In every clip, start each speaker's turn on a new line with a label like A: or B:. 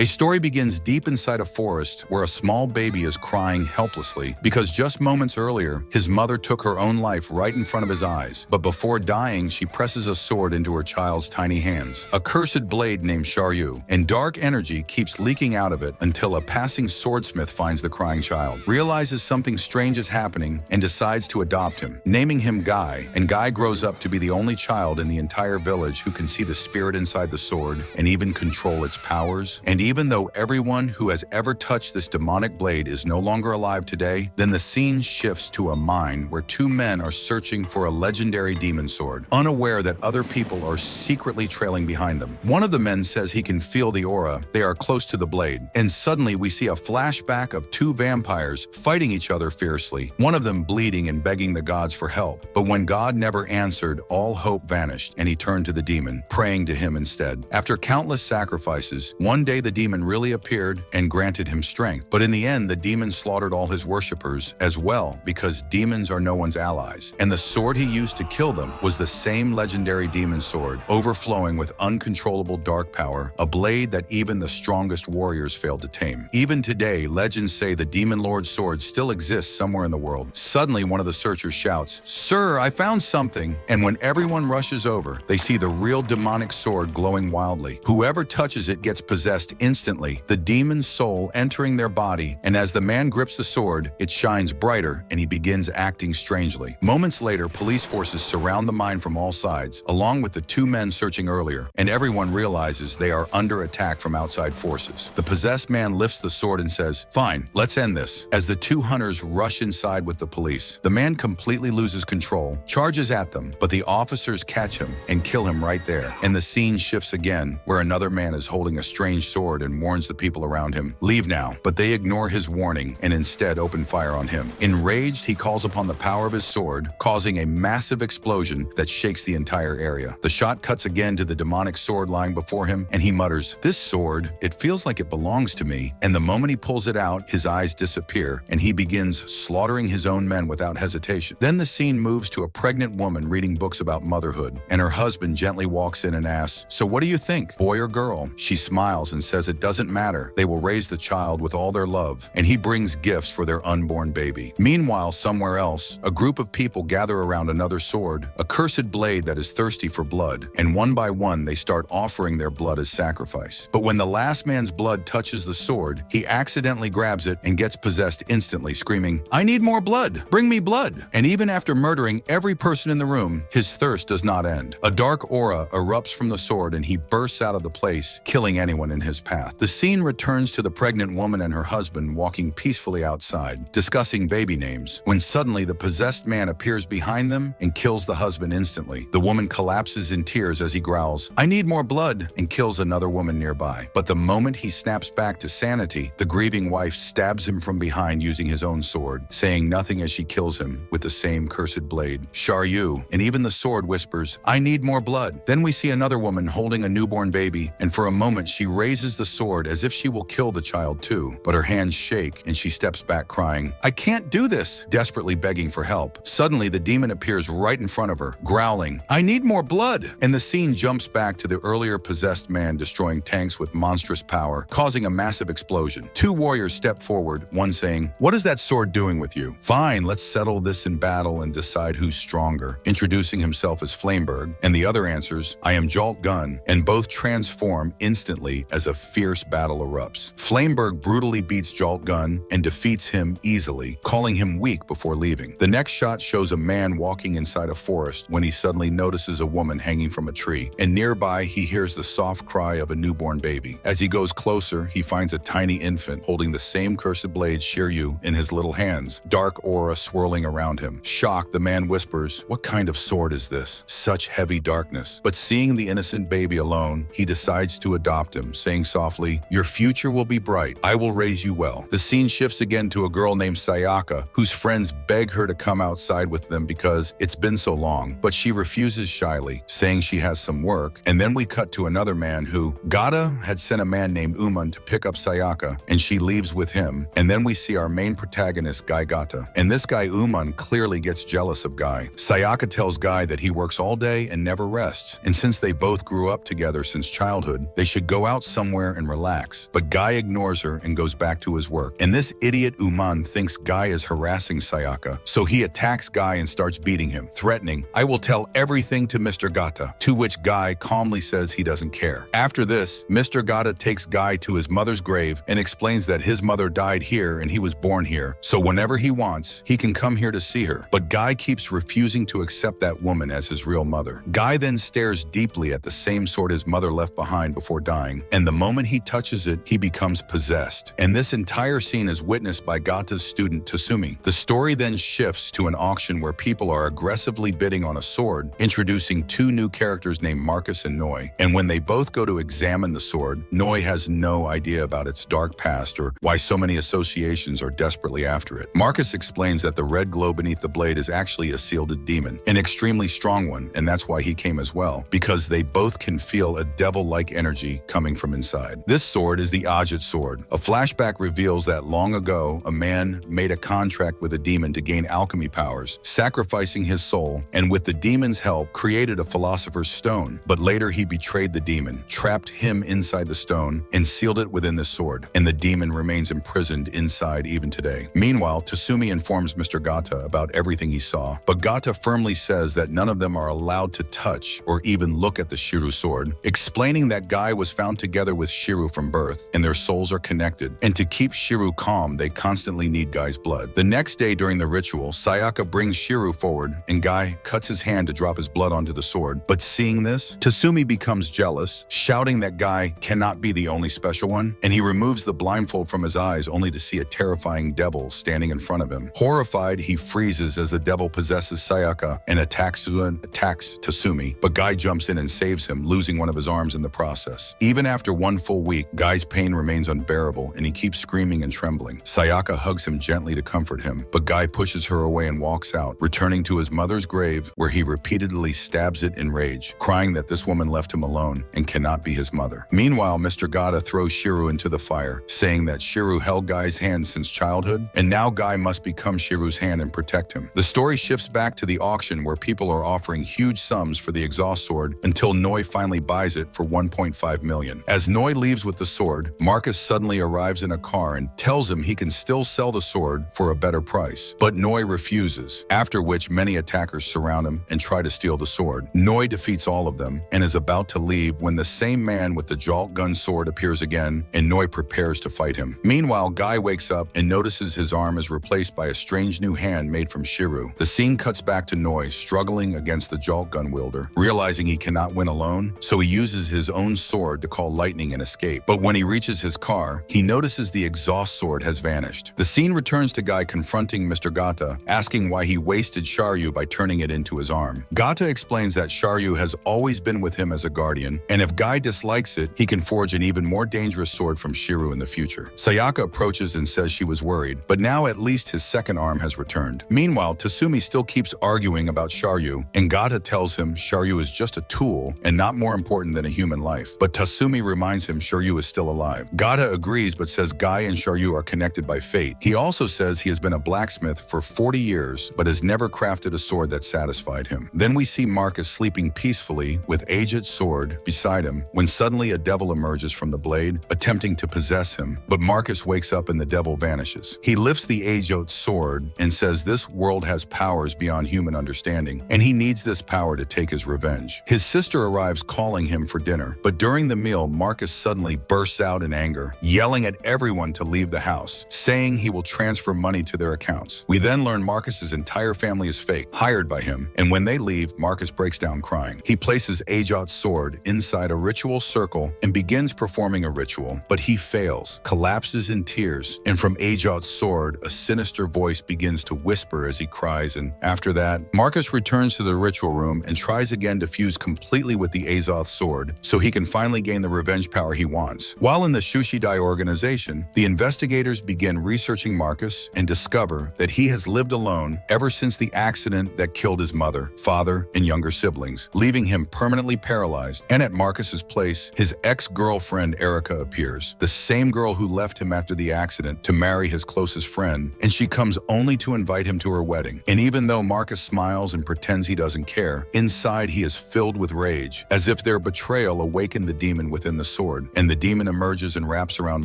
A: A story begins deep inside a forest where a small baby is crying helplessly because just moments earlier, his mother took her own life right in front of his eyes. But before dying, she presses a sword into her child's tiny hands, a cursed blade named Shurio, and dark energy keeps leaking out of it until a passing swordsmith finds the crying child, realizes something strange is happening, and decides to adopt him, naming him Guy. And Guy grows up to be the only child in the entire village who can see the spirit inside the sword and even control its powers. And even though everyone who has ever touched this demonic blade is no longer alive today, then the scene shifts to a mine where two men are searching for a legendary demon sword, unaware that other people are secretly trailing behind them. One of the men says he can feel the aura. They are close to the blade. And suddenly we see a flashback of two vampires fighting each other fiercely, one of them bleeding and begging the gods for help. But when God never answered, all hope vanished, and he turned to the demon, praying to him instead. After countless sacrifices, one day the demon really appeared and granted him strength. But in the end, the demon slaughtered all his worshippers as well, because demons are no one's allies. And the sword he used to kill them was the same legendary demon sword, overflowing with uncontrollable dark power, a blade that even the strongest warriors failed to tame. Even today, legends say the Demon Lord's sword still exists somewhere in the world. Suddenly, one of the searchers shouts, "Sir, I found something!" And when everyone rushes over, they see the real demonic sword glowing wildly. Whoever touches it gets possessed instantly, the demon's soul entering their body, and as the man grips the sword, it shines brighter and he begins acting strangely. Moments later, police forces surround the mine from all sides, along with the two men searching earlier, and everyone realizes they are under attack from outside forces. The possessed man lifts the sword and says, "Fine, let's end this." As the two hunters rush inside with the police, the man completely loses control, charges at them, but the officers catch him and kill him right there. And the scene shifts again, where another man is holding a strange sword and warns the people around him, "Leave now." But they ignore his warning and instead open fire on him. Enraged, he calls upon the power of his sword, causing a massive explosion that shakes the entire area. The shot cuts again to the demonic sword lying before him, and he mutters, "This sword, it feels like it belongs to me." And the moment he pulls it out, his eyes disappear, and he begins slaughtering his own men without hesitation. Then the scene moves to a pregnant woman reading books about motherhood, and her husband gently walks in and asks, "So what do you think, boy or girl?" She smiles and says it doesn't matter. They will raise the child with all their love, and he brings gifts for their unborn baby. Meanwhile, somewhere else, a group of people gather around another sword, a cursed blade that is thirsty for blood, and one by one they start offering their blood as sacrifice. But when the last man's blood touches the sword, he accidentally grabs it and gets possessed instantly, screaming, "I need more blood! Bring me blood!" And even after murdering every person in the room, his thirst does not end. A dark aura erupts from the sword and he bursts out of the place, killing anyone in his path. The scene returns to the pregnant woman and her husband walking peacefully outside, discussing baby names, when suddenly the possessed man appears behind them and kills the husband instantly. The woman collapses in tears as he growls, "I need more blood," and kills another woman nearby. But the moment he snaps back to sanity, the grieving wife stabs him from behind using his own sword, saying nothing as she kills him with the same cursed blade, Shurio, and even the sword whispers, "I need more blood." Then we see another woman holding a newborn baby, and for a moment she raises the sword as if she will kill the child too, but her hands shake and she steps back crying, "I can't do this," desperately begging for help. Suddenly the demon appears right in front of her, growling, "I need more blood," and the scene jumps back to the earlier possessed man destroying tanks with monstrous power, causing a massive explosion. Two warriors step forward, one saying, "What is that sword doing with you?" "Fine, let's settle this in battle and decide who's stronger," introducing himself as Flameberg, and the other answers, "I am Jalt Gun," and both transform instantly as a fierce battle erupts. Flameberg brutally beats Jalt Gun and defeats him easily, calling him weak before leaving. The next shot shows a man walking inside a forest when he suddenly notices a woman hanging from a tree, and nearby he hears the soft cry of a newborn baby. As he goes closer, he finds a tiny infant holding the same cursed blade Shurio in his little hands, dark aura swirling around him. Shocked, the man whispers, "What kind of sword is this? Such heavy darkness." But seeing the innocent baby alone, he decides to adopt him, saying softly, "Your future will be bright. I will raise you well." The scene shifts again to a girl named Sayaka, whose friends beg her to come outside with them because it's been so long, but she refuses shyly, saying she has some work. And then we cut to another man who, Gata had sent a man named Uman to pick up Sayaka, and she leaves with him. And then we see our main protagonist, Guy Gata. And this guy Uman clearly gets jealous of Guy. Sayaka tells Guy that he works all day and never rests, and since they both grew up together since childhood, they should go out somewhere there and relax, but Guy ignores her and goes back to his work. And this idiot Uman thinks Guy is harassing Sayaka, so he attacks Guy and starts beating him, threatening, "I will tell everything to Mr. Gata," to which Guy calmly says he doesn't care. After this, Mr. Gata takes Guy to his mother's grave and explains that his mother died here and he was born here, so whenever he wants, he can come here to see her. But Guy keeps refusing to accept that woman as his real mother. Guy then stares deeply at the same sword his mother left behind before dying, and the moment he touches it, he becomes possessed. And this entire scene is witnessed by Gata's student Tatsumi. The story then shifts to an auction where people are aggressively bidding on a sword, introducing two new characters named Marcus and Noi. And when they both go to examine the sword, Noi has no idea about its dark past or why so many associations are desperately after it. Marcus explains that the red glow beneath the blade is actually a sealed demon, an extremely strong one, and that's why he came as well, because they both can feel a devil-like energy coming from inside. This sword is the Azoth sword. A flashback reveals that long ago, a man made a contract with a demon to gain alchemy powers, sacrificing his soul, and with the demon's help, created a philosopher's stone. But later he betrayed the demon, trapped him inside the stone, and sealed it within the sword, and the demon remains imprisoned inside even today. Meanwhile, Tatsumi informs Mr. Gata about everything he saw, but Gata firmly says that none of them are allowed to touch or even look at the Shiru sword, explaining that Guy was found together with Shiru from birth, and their souls are connected, and to keep Shiru calm, they constantly need Guy's blood. The next day during the ritual, Sayaka brings Shiru forward, and Guy cuts his hand to drop his blood onto the sword. But seeing this, Tatsumi becomes jealous, shouting that Guy cannot be the only special one, and he removes the blindfold from his eyes only to see a terrifying devil standing in front of him. Horrified, he freezes as the devil possesses Sayaka and attacks Tatsumi, but Guy jumps in and saves him, losing one of his arms in the process. Even after one full week, Guy's pain remains unbearable, and he keeps screaming and trembling. Sayaka hugs him gently to comfort him, but Guy pushes her away and walks out, returning to his mother's grave, where he repeatedly stabs it in rage, crying that this woman left him alone and cannot be his mother. Meanwhile, Mr. Gata throws Shiru into the fire, saying that Shiru held Guy's hand since childhood, and now Guy must become Shiru's hand and protect him. The story shifts back to the auction where people are offering huge sums for the exhaust sword until Noi finally buys it for 1.5 million. As Noi leaves with the sword, Marcus suddenly arrives in a car and tells him he can still sell the sword for a better price. But Noi refuses, after which many attackers surround him and try to steal the sword. Noi defeats all of them and is about to leave when the same man with the Jalt Gun sword appears again, and Noi prepares to fight him. Meanwhile, Guy wakes up and notices his arm is replaced by a strange new hand made from Shiru. The scene cuts back to Noi struggling against the Jalt Gun wielder, realizing he cannot win alone, so he uses his own sword to call lightning and escape. But when he reaches his car, he notices the exhaust sword has vanished. The scene returns to Guy confronting Mr. Gata, asking why he wasted Shurio by turning it into his arm. Gata explains that Shurio has always been with him as a guardian, and if Guy dislikes it, he can forge an even more dangerous sword from Shiru in the future. Sayaka approaches and says she was worried, but now at least his second arm has returned. Meanwhile, Tatsumi still keeps arguing about Shurio, and Gata tells him Shurio is just a tool and not more important than a human life. But Tatsumi reminds him Shurio is still alive. Gata agrees but says Guy and Shurio are connected by fate. He also says he has been a blacksmith for 40 years but has never crafted a sword that satisfied him. Then we see Marcus sleeping peacefully with Azoth's sword beside him when suddenly a devil emerges from the blade, attempting to possess him, but Marcus wakes up and the devil vanishes. He lifts the Azoth sword and says this world has powers beyond human understanding, and he needs this power to take his revenge. His sister arrives calling him for dinner, but during the meal, Marcus suddenly bursts out in anger, yelling at everyone to leave the house, saying he will transfer money to their accounts. We then learn Marcus's entire family is fake, hired by him, and when they leave, Marcus breaks down crying. He places Azoth's sword inside a ritual circle and begins performing a ritual, but he fails, collapses in tears, and from Azoth's sword, a sinister voice begins to whisper as he cries, and after that, Marcus returns to the ritual room and tries again to fuse completely with the Azoth sword so he can finally gain the revenge power he wants. While in the Shushidai organization, the investigators begin researching Marcus and discover that he has lived alone ever since the accident that killed his mother, father, and younger siblings, leaving him permanently paralyzed. And at Marcus's place, his ex-girlfriend Erica appears, the same girl who left him after the accident to marry his closest friend, and she comes only to invite him to her wedding. And even though Marcus smiles and pretends he doesn't care, inside he is filled with rage, as if their betrayal awakened the demon within the sword. sword, and the demon emerges and wraps around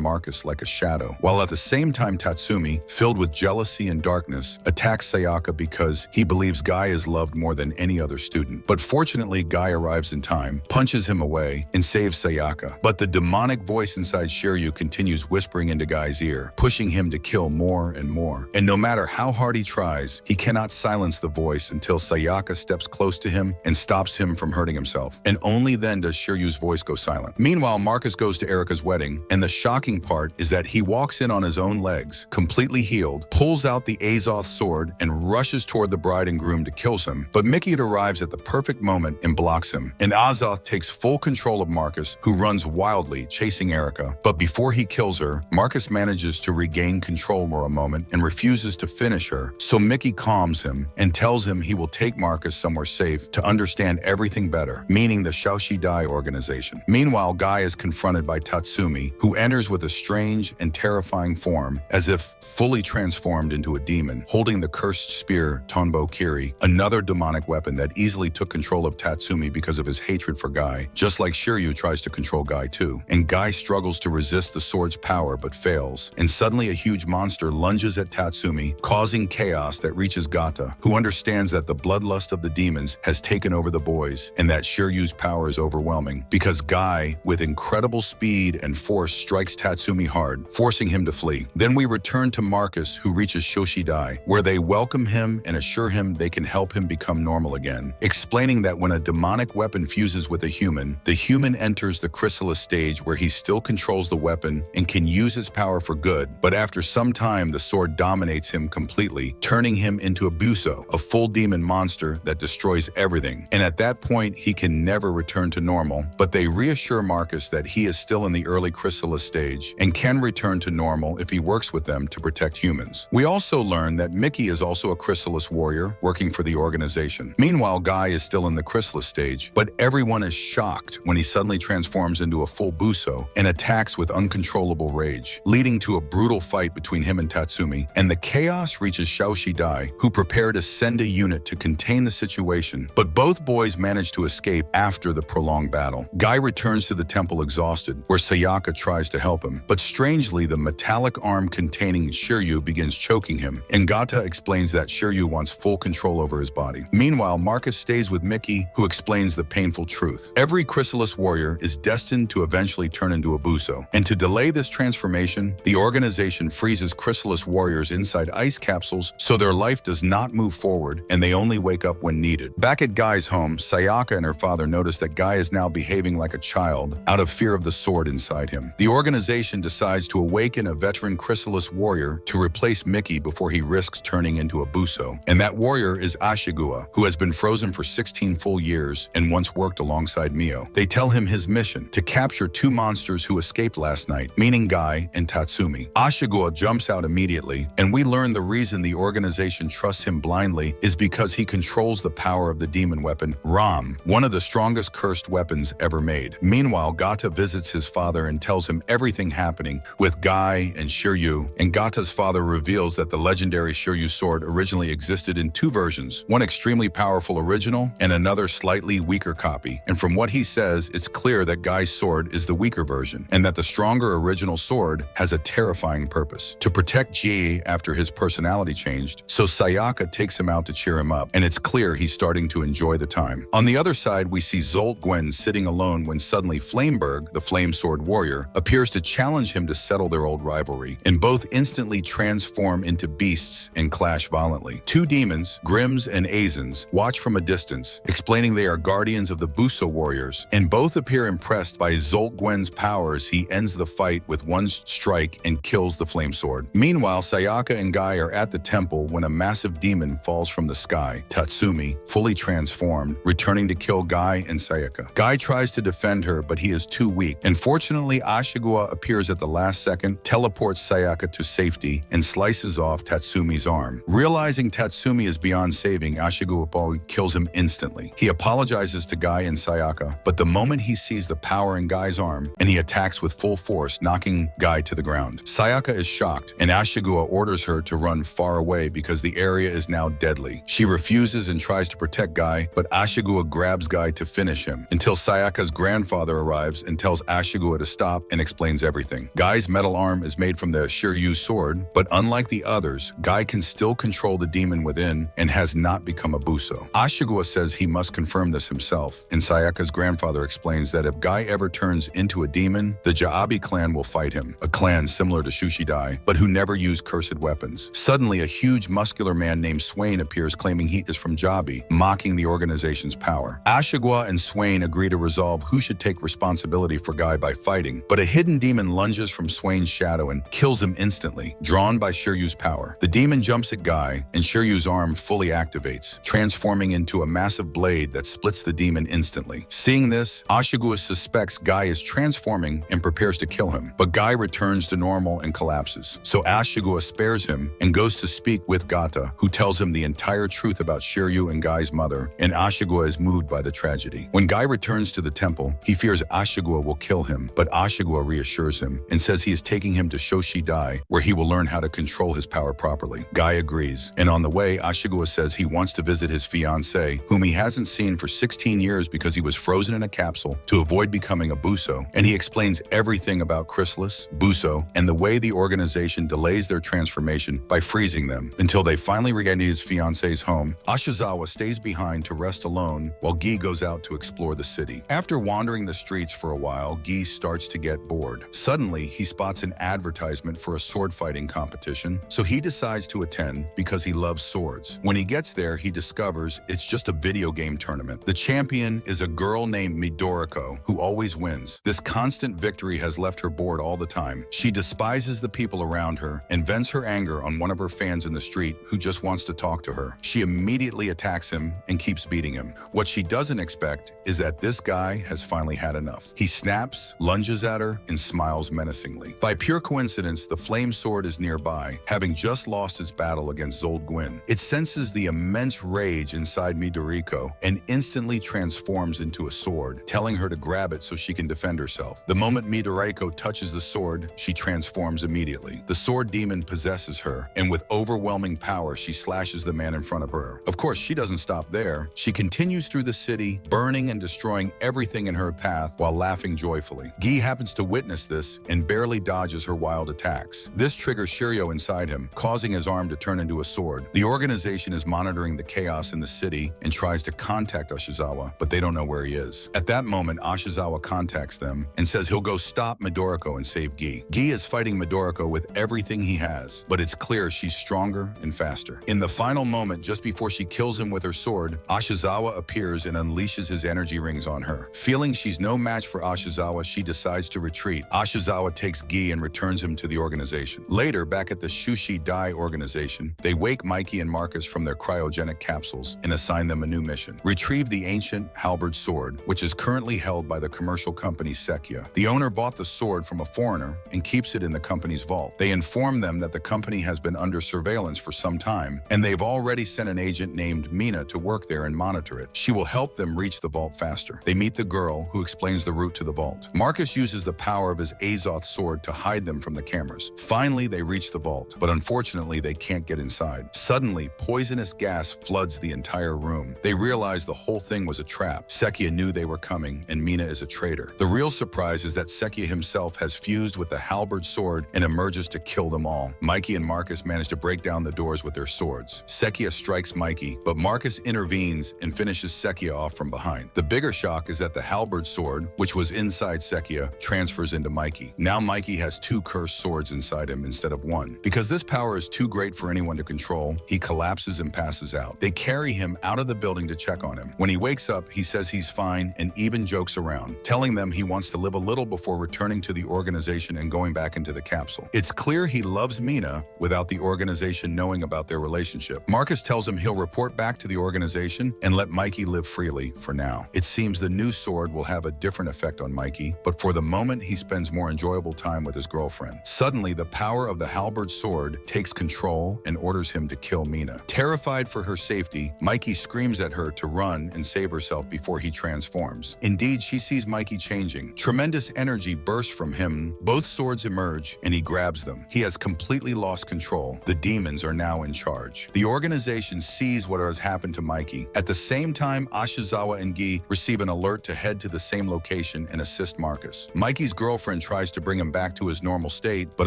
A: Marcus like a shadow, while at the same time Tatsumi, filled with jealousy and darkness, attacks Sayaka because he believes Guy is loved more than any other student. But fortunately, Guy arrives in time, punches him away, and saves Sayaka. But the demonic voice inside Shiryu continues whispering into Guy's ear, pushing him to kill more and more. And no matter how hard he tries, he cannot silence the voice until Sayaka steps close to him and stops him from hurting himself. And only then does Shiryu's voice go silent. Meanwhile, Marcus goes to Erika's wedding, and the shocking part is that he walks in on his own legs, completely healed, pulls out the Azoth sword, and rushes toward the bride and groom to kill him. But Mickey arrives at the perfect moment and blocks him. And Azoth takes full control of Marcus, who runs wildly, chasing Erika. But before he kills her, Marcus manages to regain control for a moment and refuses to finish her. So Mickey calms him and tells him he will take Marcus somewhere safe to understand everything better, meaning the Shaoshidai organization. Meanwhile, Guy is confronted by Tatsumi, who enters with a strange and terrifying form, as if fully transformed into a demon, holding the cursed spear Tonbo Kiri, another demonic weapon that easily took control of Tatsumi because of his hatred for Guy, just like Shiryu tries to control Guy too. And Guy struggles to resist the sword's power but fails, and suddenly a huge monster lunges at Tatsumi, causing chaos that reaches Gata, who understands that the bloodlust of the demons has taken over the boys and that Shiryu's power is overwhelming, because Guy, with incredible speed and force, strikes Tatsumi hard, forcing him to flee. Then we return to Marcus, who reaches Shoshidai, where they welcome him and assure him they can help him become normal again, explaining that when a demonic weapon fuses with a human, the human enters the chrysalis stage where he still controls the weapon and can use his power for good, but after some time the sword dominates him completely, turning him into a Boso, a full demon monster that destroys everything. And at that point he can never return to normal, but they reassure Marcus that he is still in the early chrysalis stage and can return to normal if he works with them to protect humans. We also learn that Mickey is also a chrysalis warrior working for the organization. Meanwhile, Guy is still in the chrysalis stage, but everyone is shocked when he suddenly transforms into a full Boso and attacks with uncontrollable rage, leading to a brutal fight between him and Tatsumi. And the chaos reaches Shaoshidai, who prepare to send a unit to contain the situation, but both boys manage to escape after the prolonged battle. Guy returns to the temple exhausted, where Sayaka tries to help him, but strangely the metallic arm containing Shiryu begins choking him, and Gata explains that Shiryu wants full control over his body. Meanwhile, Marcus stays with Mickey, who explains the painful truth. Every chrysalis warrior is destined to eventually turn into a Boso, and to delay this transformation, the organization freezes chrysalis warriors inside ice capsules so their life does not move forward and they only wake up when needed. Back at Guy's home, Sayaka and her father notice that Guy is now behaving like a child out of fear of the sword inside him. The organization decides to awaken a veteran chrysalis warrior to replace Mickey before he risks turning into a Boso, and that warrior is Ashuga, who has been frozen for 16 full years and once worked alongside Mio. They tell him his mission: to capture two monsters who escaped last night, meaning Guy and Tatsumi. Ashuga jumps out immediately, and we learn the reason the organization trusts him blindly is because he controls the power of the demon weapon, Ram, one of the strongest cursed weapons ever made. Meanwhile, Gata visits his father and tells him everything happening with Guy and Shiryu, and Gata's father reveals that the legendary Shiryu sword originally existed in two versions, one extremely powerful original and another slightly weaker copy. And from what he says, it's clear that Guy's sword is the weaker version, and that the stronger original sword has a terrifying purpose: to protect Ji after his personality changed. So Sayaka takes him out to cheer him up, and it's clear he's starting to enjoy the time. On the other side, we see Jalt Gun sitting alone when suddenly Flameberg, the flame sword warrior, appears to challenge him to settle their old rivalry, and both instantly transform into beasts and clash violently. Two demons, Grims and Azens, watch from a distance, explaining they are guardians of the Boso warriors, and both appear impressed by Jalt Gun's powers. He ends the fight with one strike and kills the flame sword. Meanwhile, Sayaka and Guy are at the temple when a massive demon falls from the sky, Tatsumi, fully transformed, returning to kill Guy and Sayaka. Guy tries to defend her, but he is too weak, and fortunately Ashuga appears at the last second, teleports Sayaka to safety, and slices off Tatsumi's arm. Realizing Tatsumi is beyond saving, Ashuga kills him instantly. He apologizes to Guy and Sayaka, but the moment he sees the power in Guy's arm, and he attacks with full force, knocking Guy to the ground. Sayaka is shocked, and Ashuga orders her to run far away because the area is now deadly. She refuses and tries to protect Guy, but Ashuga grabs Guy to finish him, until Sayaka's grandfather arrives and and tells Ashuga to stop and explains everything. Guy's metal arm is made from the Shurio sword, but unlike the others, Guy can still control the demon within and has not become a Boso. Ashuga says he must confirm this himself, and Sayaka's grandfather explains that if Guy ever turns into a demon, the Jabi clan will fight him, a clan similar to Shushidai, but who never use cursed weapons. Suddenly, a huge muscular man named Swain appears claiming he is from Jabi, mocking the organization's power. Ashuga and Swain agree to resolve who should take responsibility for Guy by fighting, but a hidden demon lunges from Swain's shadow and kills him instantly, drawn by Shiryu's power. The demon jumps at Guy, and Shiryu's arm fully activates, transforming into a massive blade that splits the demon instantly. Seeing this, Ashuga suspects Guy is transforming and prepares to kill him, but Guy returns to normal and collapses. So Ashuga spares him and goes to speak with Gata, who tells him the entire truth about Shiryu and Guy's mother, and Ashuga is moved by the tragedy. When Guy returns to the temple, he fears Ashuga will kill him, but Ashuga reassures him and says he is taking him to Shoshidai, where he will learn how to control his power properly. Guy agrees, and on the way, Ashuga says he wants to visit his fiancée, whom he hasn't seen for 16 years because he was frozen in a capsule to avoid becoming a Boso, and he explains everything about chrysalis, Boso, and the way the organization delays their transformation by freezing them until they finally regain his fiancée's home. Ashizawa stays behind to rest alone while Guy goes out to explore the city. After wandering the streets for a while, Guy starts to get bored. Suddenly, he spots an advertisement for a sword fighting competition, so he decides to attend because he loves swords. When he gets there, he discovers it's just a video game tournament. The champion is a girl named Midorico, who always wins. This constant victory has left her bored all the time. She despises the people around her and vents her anger on one of her fans in the street who just wants to talk to her. She immediately attacks him and keeps beating him. What she doesn't expect is that this guy has finally had enough. He snaps, lunges at her, and smiles menacingly. By pure coincidence, the flame sword is nearby, having just lost its battle against Jalt Gun. It senses the immense rage inside Midorico and instantly transforms into a sword, telling her to grab it so she can defend herself. The moment Midorico touches the sword, she transforms immediately. The sword demon possesses her, and with overwhelming power, she slashes the man in front of her. Of course, she doesn't stop there. She continues through the city, burning and destroying everything in her path while laughing joyfully. Guy happens to witness this and barely dodges her wild attacks. This triggers Shurio inside him, causing his arm to turn into a sword. The organization is monitoring the chaos in the city and tries to contact Ashizawa, but they don't know where he is. At that moment, Ashizawa contacts them and says he'll go stop Midorico and save Guy. Guy is fighting Midorico with everything he has, but it's clear she's stronger and faster. In the final moment, just before she kills him with her sword, Ashizawa appears and unleashes his energy rings on her. Feeling she's no match for Ashizawa, she decides to retreat. Ashizawa takes Guy and returns him to the organization. Later, back at the Shushidai organization, they wake Mikey and Marcus from their cryogenic capsules and assign them a new mission: retrieve the ancient Halbert sword, which is currently held by the commercial company Sekia. The owner bought the sword from a foreigner and keeps it in the company's vault. They inform them that the company has been under surveillance for some time, and they've already sent an agent named Mina to work there and monitor it. She will help them reach the vault faster. They meet the girl, who explains the route to the vault. Marcus uses the power of his Azoth sword to hide them from the cameras. Finally, they reach the vault, but unfortunately, they can't get inside. Suddenly, poisonous gas floods the entire room. They realize the whole thing was a trap. Sekia knew they were coming, and Mina is a traitor. The real surprise is that Sekia himself has fused with the Halbert sword and emerges to kill them all. Mikey and Marcus manage to break down the doors with their swords. Sekia strikes Mikey, but Marcus intervenes and finishes Sekia off from behind. The bigger shock is that the Halbert sword, which was inside Sekia, transfers into Mikey. Now Mikey has two cursed swords inside him instead of one. Because this power is too great for anyone to control, he collapses and passes out. They carry him out of the building to check on him. When he wakes up, he says he's fine and even jokes around, telling them he wants to live a little before returning to the organization and going back into the capsule. It's clear he loves Mina without the organization knowing about their relationship. Marcus tells him he'll report back to the organization and let Mikey live freely for now. It seems the new sword will have a different effect on Mikey, but for the moment he spends more enjoyable time with his girlfriend. Suddenly, the power of the Halbert sword takes control and orders him to kill Mina. Terrified for her safety, Mikey screams at her to run and save herself before he transforms. Indeed, she sees Mikey changing. Tremendous energy bursts from him. Both swords emerge and he grabs them. He has completely lost control. The demons are now in charge. The organization sees what has happened to Mikey. At the same time, Ashizawa and Guy receive an alert to head to the same location in and assist Marcus. Mikey's girlfriend tries to bring him back to his normal state, but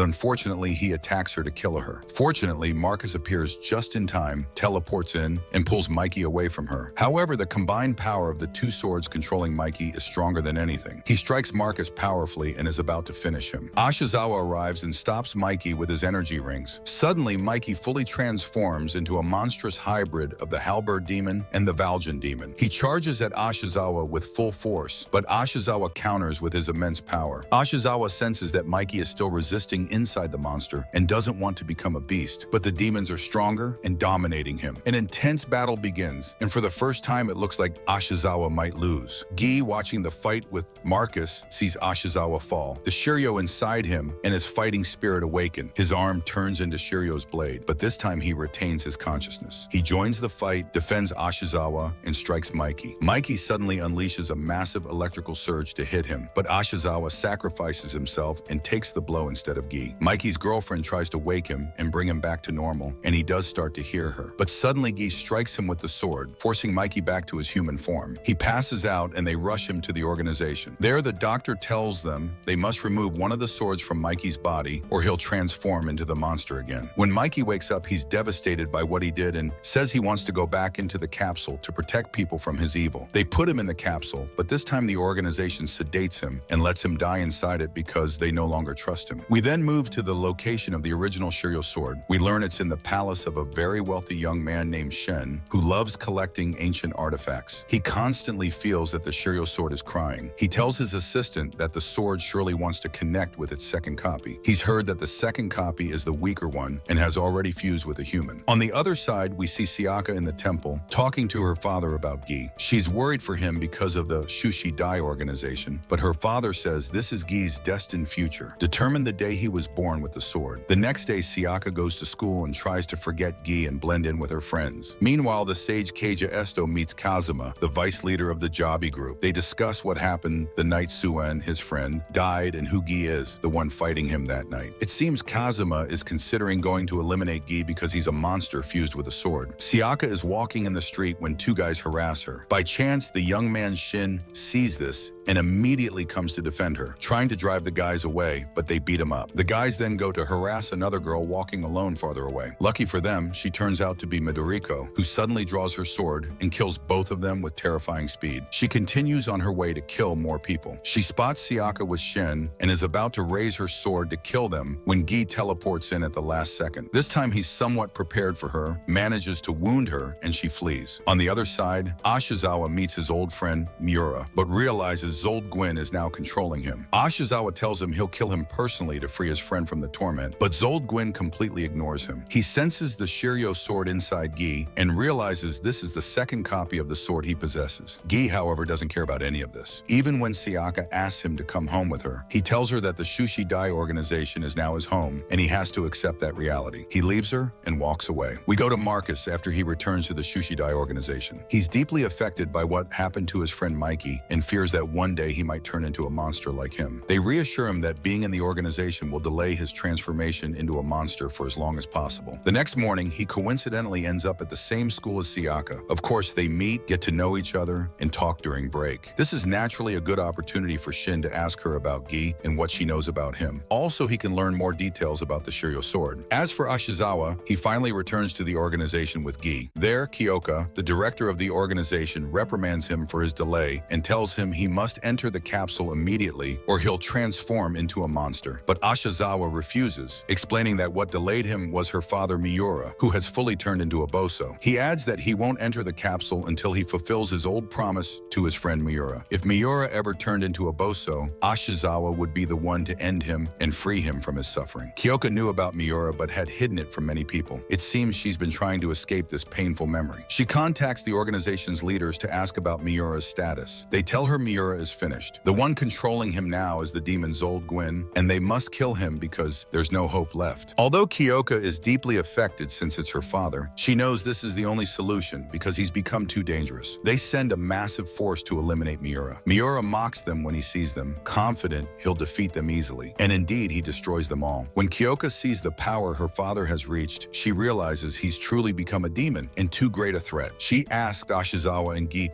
A: unfortunately he attacks her to kill her. Fortunately, Marcus appears just in time, teleports in, and pulls Mikey away from her. However, the combined power of the two swords controlling Mikey is stronger than anything. He strikes Marcus powerfully and is about to finish him. Ashizawa arrives and stops Mikey with his energy rings. Suddenly, Mikey fully transforms into a monstrous hybrid of the Halbert demon and the Valjean demon. He charges at Ashizawa with full force, but Ashizawa counters with his immense power. Ashizawa senses that Mikey is still resisting inside the monster and doesn't want to become a beast, but the demons are stronger and dominating him. An intense battle begins, and for the first time it looks like Ashizawa might lose. Guy, watching the fight with Marcus, sees Ashizawa fall. The Shurio inside him and his fighting spirit awaken. His arm turns into Shirio's blade, but this time he retains his consciousness. He joins the fight, defends Ashizawa, and strikes Mikey. Mikey suddenly unleashes a massive electrical surge to hit him, but Ashizawa sacrifices himself and takes the blow instead of Guy. Mikey's girlfriend tries to wake him and bring him back to normal, and he does start to hear her. But suddenly Guy strikes him with the sword, forcing Mikey back to his human form. He passes out and they rush him to the organization. There, the doctor tells them they must remove one of the swords from Mikey's body or he'll transform into the monster again. When Mikey wakes up, he's devastated by what he did and says he wants to go back into the capsule to protect people from his evil. They put him in the capsule, but this time the organization sedates him and lets him die inside it because they no longer trust him. We then move to the location of the original Shurio sword. We learn it's in the palace of a very wealthy young man named Shin, who loves collecting ancient artifacts. He constantly feels that the Shurio sword is crying. He tells his assistant that the sword surely wants to connect with its second copy. He's heard that the second copy is the weaker one and has already fused with a human. On the other side, we see Sayaka in the temple talking to her father about Guy. She's worried for him because of the Shushi Dai organization, but her father says this is Guy's destined future, determined the day he was born with the sword. The next day, Sayaka goes to school and tries to forget Guy and blend in with her friends. Meanwhile, the sage Keija Esto meets Kazuma, the vice leader of the Jabi group. They discuss what happened the night Suen, his friend, died and who Guy is, the one fighting him that night. It seems Kazuma is considering going to eliminate Guy because he's a monster fused with a sword. Sayaka is walking in the street when two guys harass her. By chance, the young man Shin sees this and immediately comes to defend her, trying to drive the guys away, but they beat him up. The guys then go to harass another girl walking alone farther away. Lucky for them, she turns out to be Midorico, who suddenly draws her sword and kills both of them with terrifying speed. She continues on her way to kill more people. She spots Sayaka with Shin and is about to raise her sword to kill them when Guy teleports in at the last second. This time he's somewhat prepared for her, manages to wound her, and she flees. On the other side, Ashizawa meets his old friend Miora, but realizes Jalt Gun is now controlling him. Ashizawa tells him he'll kill him personally to free his friend from the torment, but Jalt Gun completely ignores him. He senses the Shurio sword inside Guy and realizes this is the second copy of the sword he possesses. Guy, however, doesn't care about any of this. Even when Sayaka asks him to come home with her, he tells her that the Shushi Dai organization is now his home and he has to accept that reality. He leaves her and walks away. We go to Marcus after he returns to the Shushi Dai organization. He's deeply affected by what happened to his friend Mikey and fears that one day he might turn into a monster like him. They reassure him that being in the organization will delay his transformation into a monster for as long as possible. The next morning, he coincidentally ends up at the same school as Sayaka. Of course, they meet, get to know each other, and talk during break. This is naturally a good opportunity for Shin to ask her about Guy and what she knows about him. Also, he can learn more details about the Shurio sword. As for Ashizawa, he finally returns to the organization with Guy. There, Kiyoka, the director of the organization, reprimands him for his delay and tells him he must enter the capsule immediately or he'll transform into a monster. But Ashizawa refuses, explaining that what delayed him was her father Miora, who has fully turned into a Boso. He adds that he won't enter the capsule until he fulfills his old promise to his friend Miora. If Miora ever turned into a Boso, Ashizawa would be the one to end him and free him from his suffering. Kiyoka knew about Miora but had hidden it from many people. It seems she's been trying to escape this painful memory. She contacts the organization's leaders to ask about Miora's status. They tell her Miora is finished. The one controlling him now is the demon Jalt Gun, and they must kill him because there's no hope left. Although Kiyoka is deeply affected since it's her father, she knows this is the only solution because he's become too dangerous. They send a massive force to eliminate Miora. Miora mocks them when he sees them, confident he'll defeat them easily, and indeed he destroys them all. When Kiyoka sees the power her father has reached, she realizes he's truly become a demon and too great a threat. She asked Ashizawa and Guy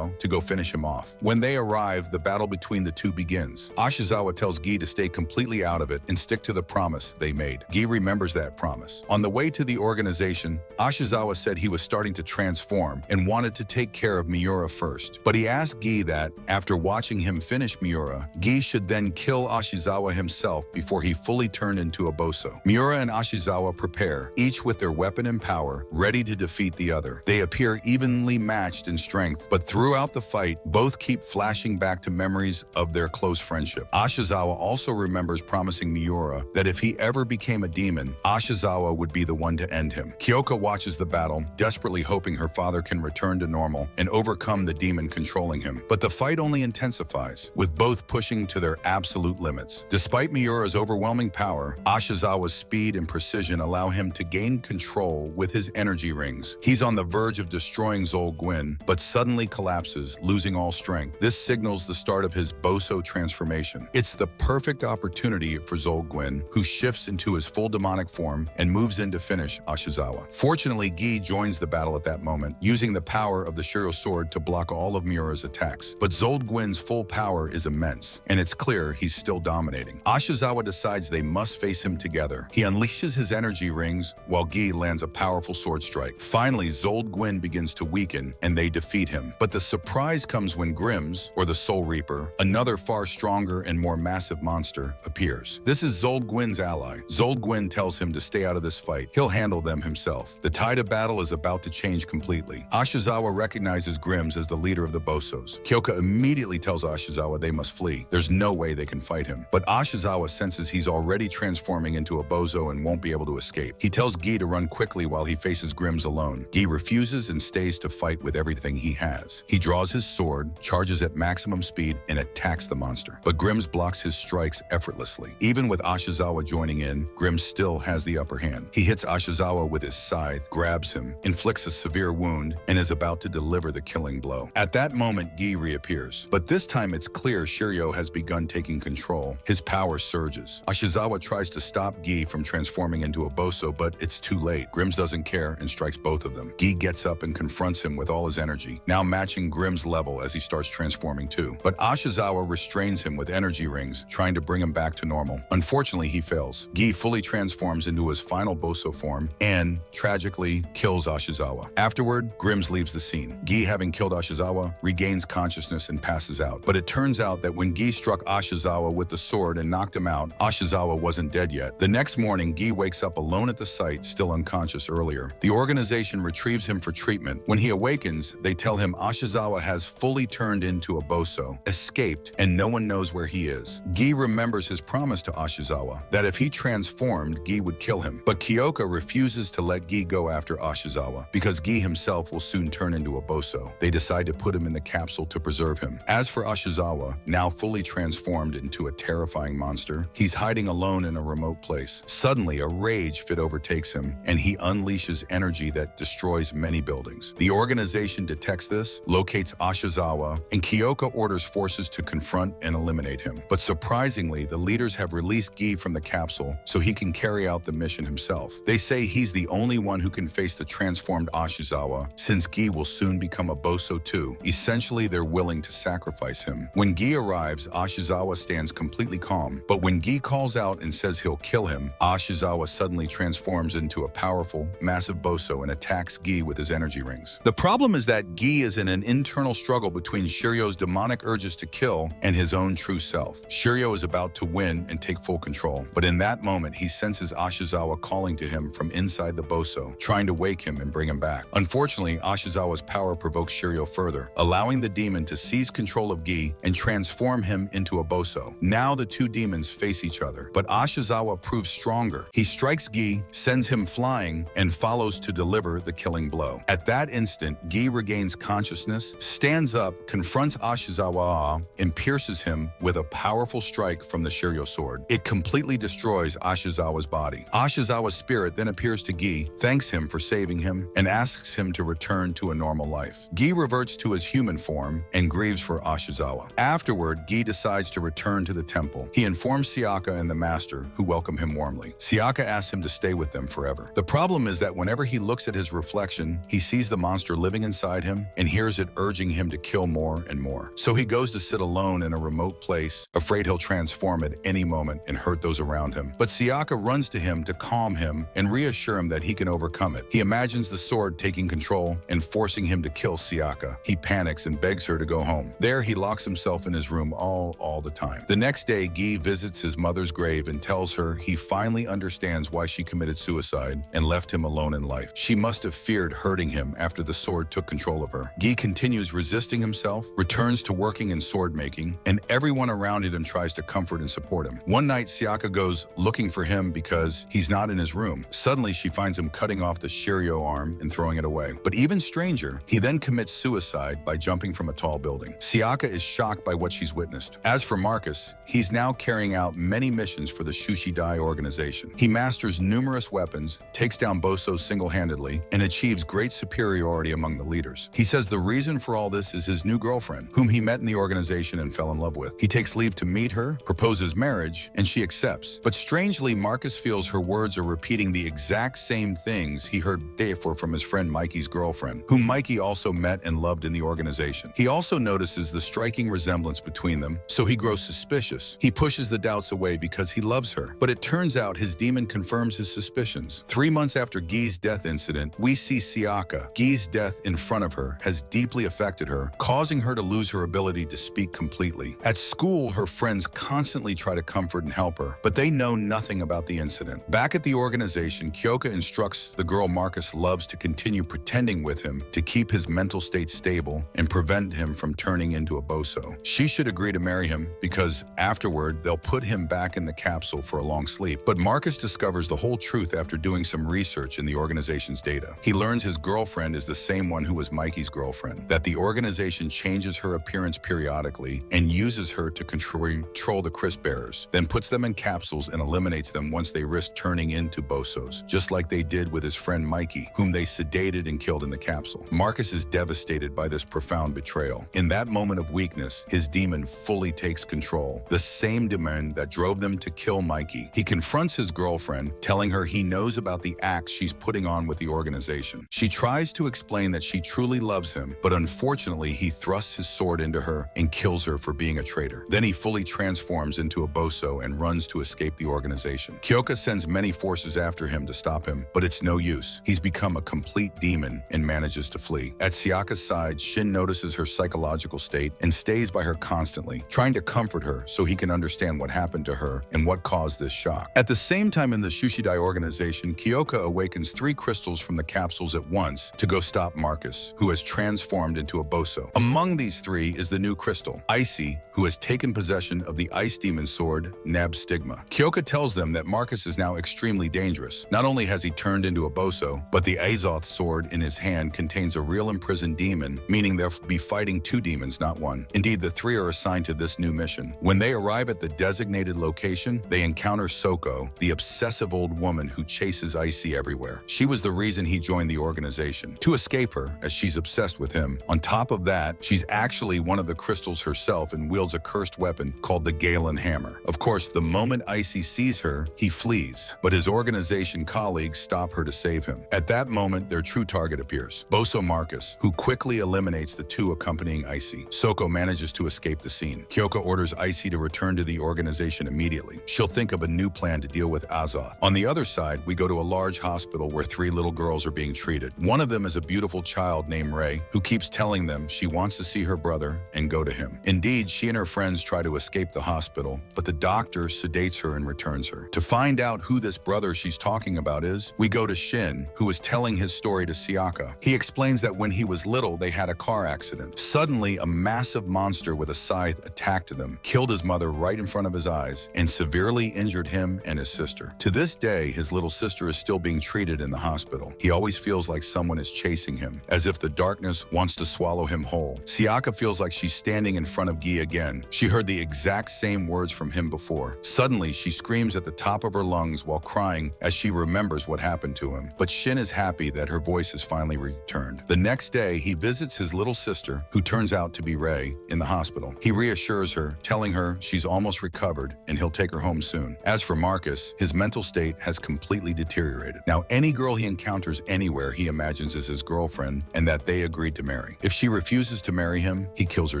A: to go finish him off. When they arrive arrive, the battle between the two begins. Ashizawa tells Gi to stay completely out of it and stick to the promise they made. Gi remembers that promise. On the way to the organization, Ashizawa said he was starting to transform and wanted to take care of Miora first. But he asked Gi that, after watching him finish Miora, Gi should then kill Ashizawa himself before he fully turned into a Boso. Miora and Ashizawa prepare, each with their weapon and power, ready to defeat the other. They appear evenly matched in strength, but throughout the fight, both keep flashing back to memories of their close friendship. Ashizawa also remembers promising Miora that if he ever became a demon, Ashizawa would be the one to end him. Kiyoka watches the battle, desperately hoping her father can return to normal and overcome the demon controlling him. But the fight only intensifies, with both pushing to their absolute limits. Despite Miora's overwhelming power, Ashizawa's speed and precision allow him to gain control with his energy rings. He's on the verge of destroying Jalt Gun, but suddenly collapses, losing all strength. This signals the start of his Boso transformation. It's the perfect opportunity for Jalt Gun, who shifts into his full demonic form and moves in to finish Ashizawa. Fortunately, Gi joins the battle at that moment, using the power of the Shurio sword to block all of Miora's attacks. But Jalt Gun's full power is immense, and it's clear he's still dominating. Ashizawa decides they must face him together. He unleashes his energy rings, while Gi lands a powerful sword strike. Finally, Jalt Gun begins to weaken, and they defeat him. But the surprise comes when Grims, or the Soulreaper, another far stronger and more massive monster, appears. This is Jalt Gun's ally. Jalt Gun tells him to stay out of this fight. He'll handle them himself. The tide of battle is about to change completely. Ashizawa recognizes Grims as the leader of the Bosos. Kiyoka immediately tells Ashizawa they must flee. There's no way they can fight him. But Ashizawa senses he's already transforming into a Boso and won't be able to escape. He tells Gi to run quickly while he faces Grims alone. Gi refuses and stays to fight with everything he has. He draws his sword, charges at maximum speed, and attacks the monster. But Grims blocks his strikes effortlessly. Even with Ashizawa joining in, Grims still has the upper hand. He hits Ashizawa with his scythe, grabs him, inflicts a severe wound, and is about to deliver the killing blow. At that moment, Gi reappears. But this time it's clear Shurio has begun taking control. His power surges. Ashizawa tries to stop Gi from transforming into a Boso, but it's too late. Grims doesn't care and strikes both of them. Gi gets up and confronts him with all his energy, now matching Grims' level as he starts transforming too. But Ashizawa restrains him with energy rings, trying to bring him back to normal. Unfortunately, he fails. Gi fully transforms into his final Boso form and, tragically, kills Ashizawa. Afterward, Grims leaves the scene. Gi, having killed Ashizawa, regains consciousness and passes out. But it turns out that when Gi struck Ashizawa with the sword and knocked him out, Ashizawa wasn't dead yet. The next morning, Gi wakes up alone at the site, still unconscious earlier. The organization retrieves him for treatment. When he awakens, they tell him Ashizawa has fully turned into a Boso, escaped, and no one knows where he is. Gi remembers his promise to Ashizawa that if he transformed, Gi would kill him. But Kiyoka refuses to let Gi go after Ashizawa because Gi himself will soon turn into a Boso. They decide to put him in the capsule to preserve him. As for Ashizawa, now fully transformed into a terrifying monster, he's hiding alone in a remote place. Suddenly, a rage fit overtakes him, and he unleashes energy that destroys many buildings. The organization detects this, locates Ashizawa, and Kiyoka orders forces to confront and eliminate him. But surprisingly, the leaders have released Gi from the capsule so he can carry out the mission himself. They say he's the only one who can face the transformed Ashizawa, since Gi will soon become a Boso too. Essentially, they're willing to sacrifice him. When Gi arrives, Ashizawa stands completely calm. But when Gi calls out and says he'll kill him, Ashizawa suddenly transforms into a powerful, massive Boso and attacks Gi with his energy rings. The problem is that Gi is in an internal struggle between Shurio's demonic urges to kill and his own true self. Shurio is about to win and take full control, but in that moment, he senses Ashizawa calling to him from inside the Boso, trying to wake him and bring him back. Unfortunately, Ashizawa's power provokes Shurio further, allowing the demon to seize control of Gi and transform him into a Boso. Now the two demons face each other, but Ashizawa proves stronger. He strikes Gi, sends him flying, and follows to deliver the killing blow. At that instant, Gi regains consciousness, stands up, confronts Ashizawa, and pierces him with a powerful strike from the Shurio sword. It completely destroys Ashizawa's body. Ashizawa's spirit then appears to Gi, thanks him for saving him, and asks him to return to a normal life. Gi reverts to his human form and grieves for Ashizawa. Afterward, Gi decides to return to the temple. He informs Siaka and the master, who welcome him warmly. Siaka asks him to stay with them forever. The problem is that whenever he looks at his reflection, he sees the monster living inside him and hears it urging him to kill more and more. anymore. So he goes to sit alone in a remote place, afraid he'll transform at any moment and hurt those around him. But Sayaka runs to him to calm him and reassure him that he can overcome it. He imagines the sword taking control and forcing him to kill Sayaka. He panics and begs her to go home. There, he locks himself in his room all the time. The next day, Guy visits his mother's grave and tells her he finally understands why she committed suicide and left him alone in life. She must have feared hurting him after the sword took control of her. Guy continues resisting himself, returns to working in sword making, and everyone around him tries to comfort and support him. One night, Sayaka goes looking for him because he's not in his room. Suddenly, she finds him cutting off the Shurio arm and throwing it away. But even stranger, he then commits suicide by jumping from a tall building. Sayaka is shocked by what she's witnessed. As for Marcus, he's now carrying out many missions for the Shushidai organization. He masters numerous weapons, takes down Boso single-handedly, and achieves great superiority among the leaders. He says the reason for all this is his new girlfriend, whom he met in the organization and fell in love with. He takes leave to meet her, proposes marriage, and she accepts. But strangely, Marcus feels her words are repeating the exact same things he heard before from his friend Mikey's girlfriend, whom Mikey also met and loved in the organization. He also notices the striking resemblance between them, so he grows suspicious. He pushes the doubts away because he loves her. But it turns out his demon confirms his suspicions. 3 months after Guy's death incident, we see Sayaka. Guy's death in front of her has deeply affected her, causing her to lose her ability to speak completely. At school, her friends constantly try to comfort and help her, but they know nothing about the incident. Back at the organization, Kiyoka instructs the girl Marcus loves to continue pretending with him to keep his mental state stable and prevent him from turning into a Boso. She should agree to marry him because afterward, they'll put him back in the capsule for a long sleep. But Marcus discovers the whole truth after doing some research in the organization's data. He learns his girlfriend is the same one who was Mikey's girlfriend, that the organization changes her appearance periodically and uses her to control the Chris bearers, then puts them in capsules and eliminates them once they risk turning into Bosos, just like they did with his friend Mikey, whom they sedated and killed in the capsule. Marcus is devastated by this profound betrayal. In that moment of weakness, his demon fully takes control, the same demon that drove them to kill Mikey. He confronts his girlfriend, telling her he knows about the acts she's putting on with the organization. She tries to explain that she truly loves him, but unfortunately, he thrusts his sword into her and kills her for being a traitor. Then he fully transforms into a Boso and runs to escape the organization. Kiyoka sends many forces after him to stop him, but it's no use. He's become a complete demon and manages to flee. At Sayaka's side, Shin notices her psychological state and stays by her constantly, trying to comfort her so he can understand what happened to her and what caused this shock. At the same time in the Shushidai organization, Kiyoka awakens 3 crystals from the capsules at once to go stop Marcus, who has transformed into a Boso. Among these 3 is the new crystal, Icy, who has taken possession of the ice demon sword, Nab Stigma. Kiyoka tells them that Marcus is now extremely dangerous. Not only has he turned into a Boso, but the Azoth sword in his hand contains a real imprisoned demon, meaning they'll be fighting 2 demons, not 1. Indeed, the 3 are assigned to this new mission. When they arrive at the designated location, they encounter Soko, the obsessive old woman who chases Icy everywhere. She was the reason he joined the organization, to escape her, as she's obsessed with him. On top of that, she's actually one of the crystals herself and wields a cursed weapon called the Galen Hammer. Of course, the moment Icy sees her, he flees, but his organization colleagues stop her to save him. At that moment, their true target appears, Boso Marcus, who quickly eliminates the 2 accompanying Icy. Soko manages to escape the scene. Kiyoka orders Icy to return to the organization immediately. She'll think of a new plan to deal with Azoth. On the other side, we go to a large hospital where 3 little girls are being treated. One of them is a beautiful child named Ray, who keeps telling them she wants to see her brother and go to him. Indeed, she and her friends try to escape the hospital, but the doctor sedates her and returns her. To find out who this brother she's talking about is, we go to Shin, who is telling his story to Sayaka. He explains that when he was little, they had a car accident. Suddenly, a massive monster with a scythe attacked them, killed his mother right in front of his eyes, and severely injured him and his sister. To this day, his little sister is still being treated in the hospital. He always feels like someone is chasing him, as if the darkness wants to swallow him whole. Sayaka feels like she's standing in front of Guy again. She heard the exact same words from him before. Suddenly, she screams at the top of her lungs while crying as she remembers what happened to him. But Shin is happy that her voice has finally returned. The next day, he visits his little sister, who turns out to be Ray, in the hospital. He reassures her, telling her she's almost recovered and he'll take her home soon. As for Marcus, his mental state has completely deteriorated. Now, any girl he encounters anywhere he imagines is his girlfriend and that they agreed to marry. If she refuses to marry him, him, he kills her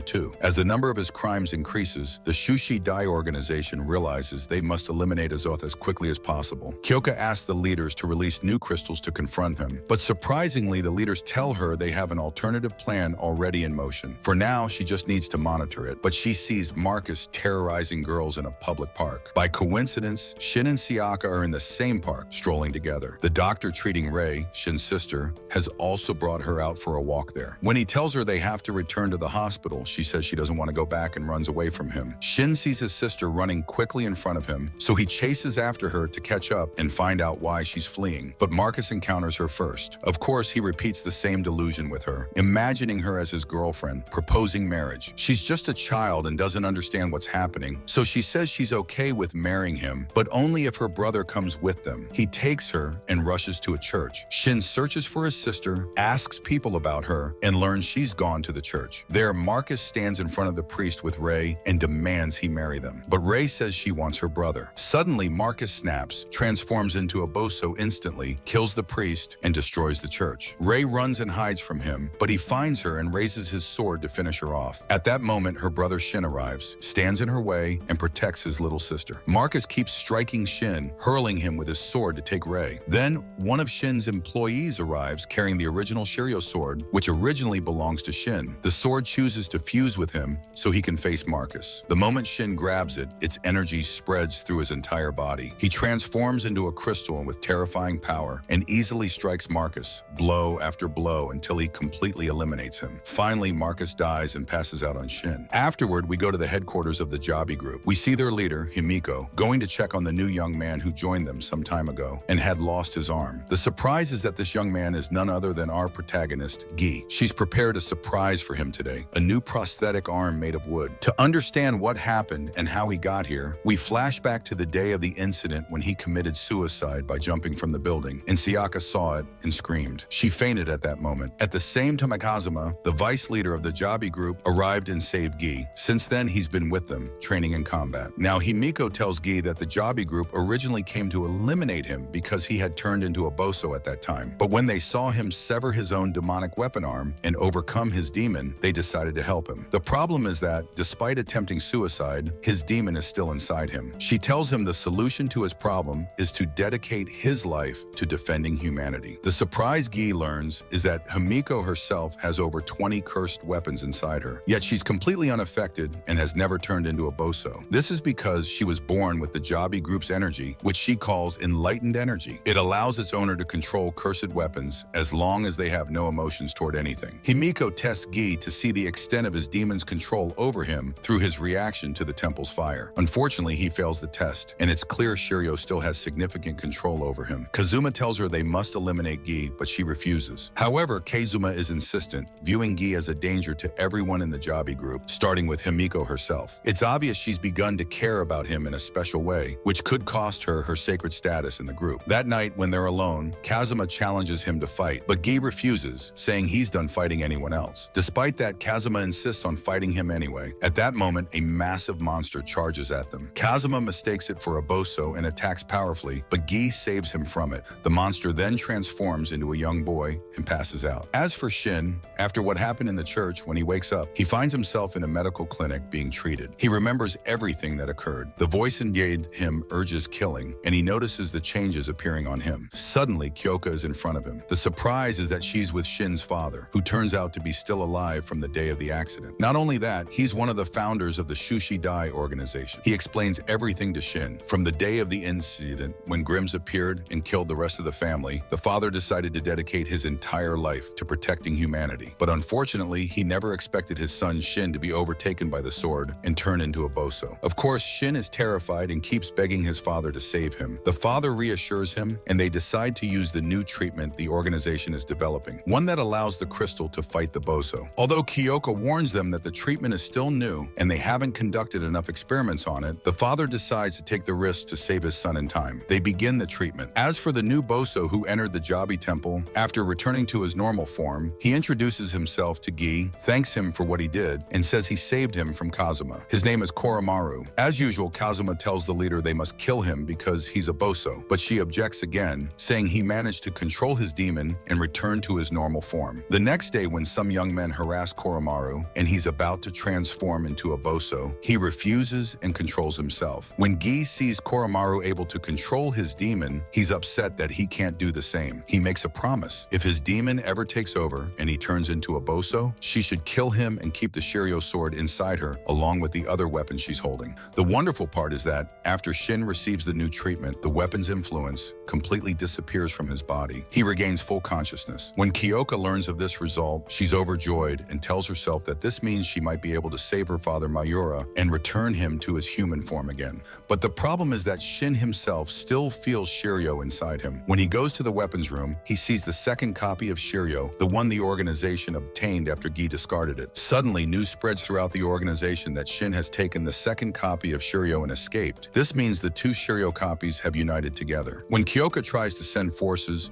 A: too. As the number of his crimes increases, the Shushi Dai organization realizes they must eliminate Azoth as quickly as possible. Kiyoka asks the leaders to release new crystals to confront him, but surprisingly, the leaders tell her they have an alternative plan already in motion. For now, she just needs to monitor it, but she sees Marcus terrorizing girls in a public park. By coincidence, Shin and Kiyoka are in the same park, strolling together. The doctor treating Rei, Shin's sister, has also brought her out for a walk there. When he tells her they have to return to the hospital, she says she doesn't want to go back and runs away from him. Shin sees his sister running quickly in front of him, so he chases after her to catch up and find out why she's fleeing. But Marcus encounters her first. Of course, he repeats the same delusion with her, imagining her as his girlfriend, proposing marriage. She's just a child and doesn't understand what's happening, so she says she's okay with marrying him, but only if her brother comes with them. He takes her and rushes to a church. Shin searches for his sister, asks people about her, and learns she's gone to the church. There, Marcus stands in front of the priest with Rei and demands he marry them. But Rei says she wants her brother. Suddenly, Marcus snaps, transforms into a Boso instantly, kills the priest, and destroys the church. Rei runs and hides from him, but he finds her and raises his sword to finish her off. At that moment, her brother Shin arrives, stands in her way, and protects his little sister. Marcus keeps striking Shin, hurling him with his sword to take Rei. Then, one of Shin's employees arrives carrying the original Shurio sword, which originally belongs to Shin. The sword chooses to fuse with him so he can face Marcus. The moment Shin grabs it, its energy spreads through his entire body. He transforms into a crystal with terrifying power and easily strikes Marcus, blow after blow, until he completely eliminates him. Finally, Marcus dies and passes out on Shin. Afterward, we go to the headquarters of the Jabi group. We see their leader, Himiko, going to check on the new young man who joined them some time ago and had lost his arm. The surprise is that this young man is none other than our protagonist, Gi. She's prepared a surprise for him today, a new prosthetic arm made of wood. To understand what happened and how he got here, we flash back to the day of the incident when he committed suicide by jumping from the building, and Kiyoka saw it and screamed. She fainted at that moment. At the same time, Kazuma, the vice leader of the Jabi group, arrived and saved Gi. Since then, he's been with them, training in combat. Now, Himiko tells Gi that the Jabi group originally came to eliminate him because he had turned into a Boso at that time. But when they saw him sever his own demonic weapon arm and overcome his demon, they decided to help him. The problem is that, despite attempting suicide, his demon is still inside him. She tells him the solution to his problem is to dedicate his life to defending humanity. The surprise Gi learns is that Himiko herself has over 20 cursed weapons inside her, yet she's completely unaffected and has never turned into a Boso. This is because she was born with the Jabi group's energy, which she calls Enlightened energy. It allows its owner to control cursed weapons as long as they have no emotions toward anything. Himiko tests Gi to see the extent of his demon's control over him through his reaction to the temple's fire. Unfortunately, he fails the test, and it's clear Shurio still has significant control over him. Kazuma tells her they must eliminate Gi, but she refuses. However, Kazuma is insistent, viewing Gi as a danger to everyone in the Jabi group, starting with Himiko herself. It's obvious she's begun to care about him in a special way, which could cost her her sacred status in the group. That night, when they're alone, Kazuma challenges him to fight, but Gi refuses, saying he's done fighting anyone else. Despite that, Kazuma insists on fighting him anyway. At that moment, a massive monster charges at them. Kazuma mistakes it for a Boso and attacks powerfully, but Gi saves him from it. The monster then transforms into a young boy and passes out. As for Shin, after what happened in the church, when he wakes up, he finds himself in a medical clinic being treated. He remembers everything that occurred. The voice inside him urges killing, and he notices the changes appearing on him. Suddenly, Kiyoka is in front of him. The surprise is that she's with Shin's father, who turns out to be still alive from the day of the accident. Not only that, he's one of the founders of the Shushi Dai organization. He explains everything to Shin. From the day of the incident, when Grims appeared and killed the rest of the family, the father decided to dedicate his entire life to protecting humanity. But unfortunately, he never expected his son Shin to be overtaken by the sword and turn into a Boso. Of course, Shin is terrified and keeps begging his father to save him. The father reassures him, and they decide to use the new treatment the organization is developing, one that allows the crystal to fight the Boso. Although Kiyoka warns them that the treatment is still new and they haven't conducted enough experiments on it, the father decides to take the risk to save his son in time. They begin the treatment. As for the new Boso who entered the Jabi temple, after returning to his normal form, he introduces himself to Gi, thanks him for what he did, and says he saved him from Kazuma. His name is Koromaru. As usual, Kazuma tells the leader they must kill him because he's a Boso, but she objects again, saying he managed to control his demon and return to his normal form. The next day, when some young men harass Koromaru, Koromaru, and he's about to transform into a Boso, he refuses and controls himself. When Gi sees Koromaru able to control his demon, he's upset that he can't do the same. He makes a promise. If his demon ever takes over and he turns into a Boso, she should kill him and keep the Shurio sword inside her, along with the other weapons she's holding. The wonderful part is that, after Shin receives the new treatment, the weapon's influence completely disappears from his body. He regains full consciousness. When Kiyoka learns of this result, she's overjoyed and tells herself that this means she might be able to save her father Miora and return him to his human form again. But the problem is that Shin himself still feels Shurio inside him. When he goes to the weapons room, he sees the second copy of Shurio, the one the organization obtained after Gi discarded it. Suddenly, news spreads throughout the organization that Shin has taken the second copy of Shurio and escaped. This means the two Shurio copies have united together. When Kiyoka tries to send forces,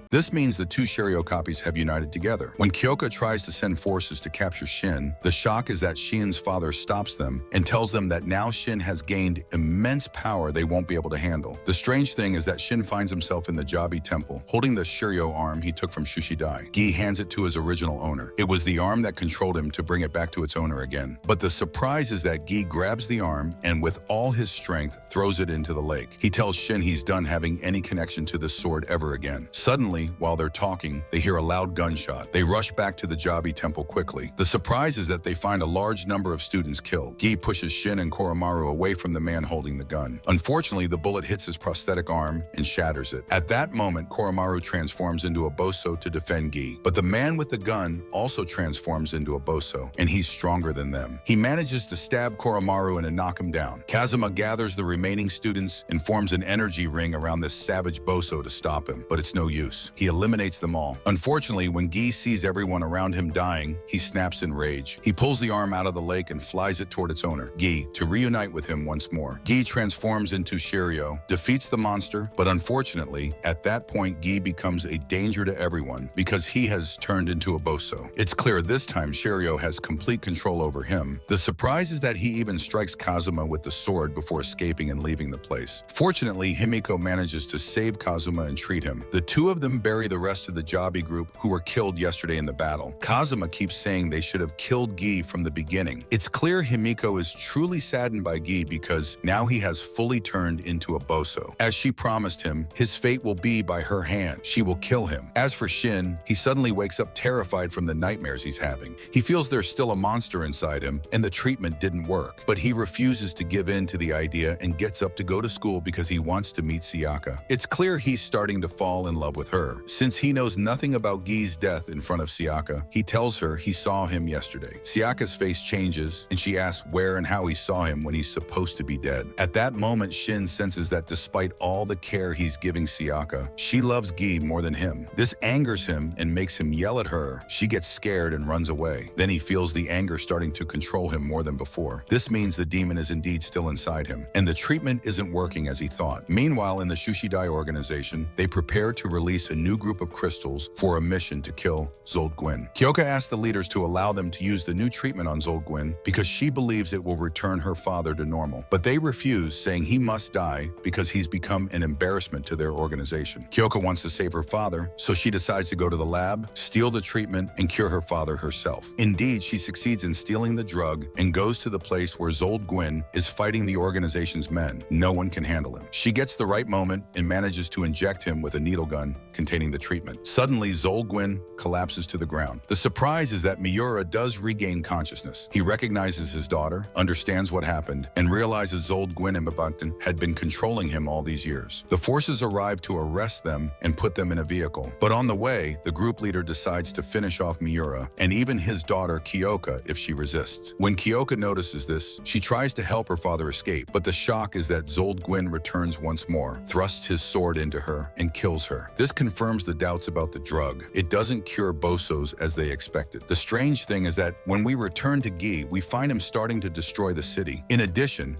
A: to capture Shin, the shock is that Shin's father stops them and tells them that now Shin has gained immense power they won't be able to handle. The strange thing is that Shin finds himself in the Jabi temple, holding the Shurio arm he took from Shushidai. Gi hands it to his original owner. It was the arm that controlled him to bring it back to its owner again. But the surprise is that Gi grabs the arm and with all his strength throws it into the lake. He tells Shin he's done having any connection to this sword ever again. Suddenly, while they're talking, they hear a loud gunshot. They rush back to the Jabi temple quickly. The surprise is that they find a large number of students killed. Gi pushes Shin and Koromaru away from the man holding the gun. Unfortunately, the bullet hits his prosthetic arm and shatters it. At that moment, Koromaru transforms into a Boso to defend Gi. But the man with the gun also transforms into a Boso, and he's stronger than them. He manages to stab Koromaru and to knock him down. Kazuma gathers the remaining students and forms an energy ring around this savage Boso to stop him, but it's no use. He eliminates them all. Unfortunately, when Gi sees everyone around him dying, he snaps in rage. He pulls the arm out of the lake and flies it toward its owner, Gi, to reunite with him once more. Gi transforms into Shurio, defeats the monster, but unfortunately, at that point, Gi becomes a danger to everyone because he has turned into a Boso. It's clear this time Shurio has complete control over him. The surprise is that he even strikes Kazuma with the sword before escaping and leaving the place. Fortunately, Himiko manages to save Kazuma and treat him. The two of them bury the rest of the Jabi group who were killed yesterday in the battle. Kazuma keeps saying they should have killed Gi from the beginning. It's clear Himiko is truly saddened by Gi because now he has fully turned into a Boso. As she promised him, his fate will be by her hand. She will kill him. As for Shin, he suddenly wakes up terrified from the nightmares he's having. He feels there's still a monster inside him and the treatment didn't work. But he refuses to give in to the idea and gets up to go to school because he wants to meet Sayaka. It's clear he's starting to fall in love with her. Since he knows nothing about Gi's death in front of Sayaka, he tells her he saw him yesterday. Sayaka's face changes and she asks where and how he saw him when he's supposed to be dead. At that moment, Shin senses that despite all the care he's giving Sayaka, she loves Gi more than him. This angers him and makes him yell at her. She gets scared and runs away. Then he feels the anger starting to control him more than before. This means the demon is indeed still inside him, and the treatment isn't working as he thought. Meanwhile, in the Shushidai organization, they prepare to release a new group of crystals for a mission to kill Jalt Gun. Kiyoka asks the leaders to allow them to use the new treatment on Jalt Gun because she believes it will return her father to normal. But they refuse, saying he must die because he's become an embarrassment to their organization. Kiyoka wants to save her father, so she decides to go to the lab, steal the treatment, and cure her father herself. Indeed, she succeeds in stealing the drug and goes to the place where Jalt Gun is fighting the organization's men. No one can handle him. She gets the right moment and manages to inject him with a needle gun containing the treatment. Suddenly, Jalt Gun collapses to the ground. The surprise is that Miora does regain consciousness. He recognizes his daughter, understands what happened, and realizes Jalt Gun and abduction had been controlling him all these years. The forces arrive to arrest them and put them in a vehicle. But on the way, the group leader decides to finish off Miora and even his daughter Kiyoka if she resists. When Kiyoka notices this, she tries to help her father escape, but the shock is that Jalt Gun returns once more, thrusts his sword into her, and kills her. This confirms the doubts about the drug. It doesn't cure Bosos as they expected. The strange thing is that when we return to Gi, we find him starting to destroy the city. In addition,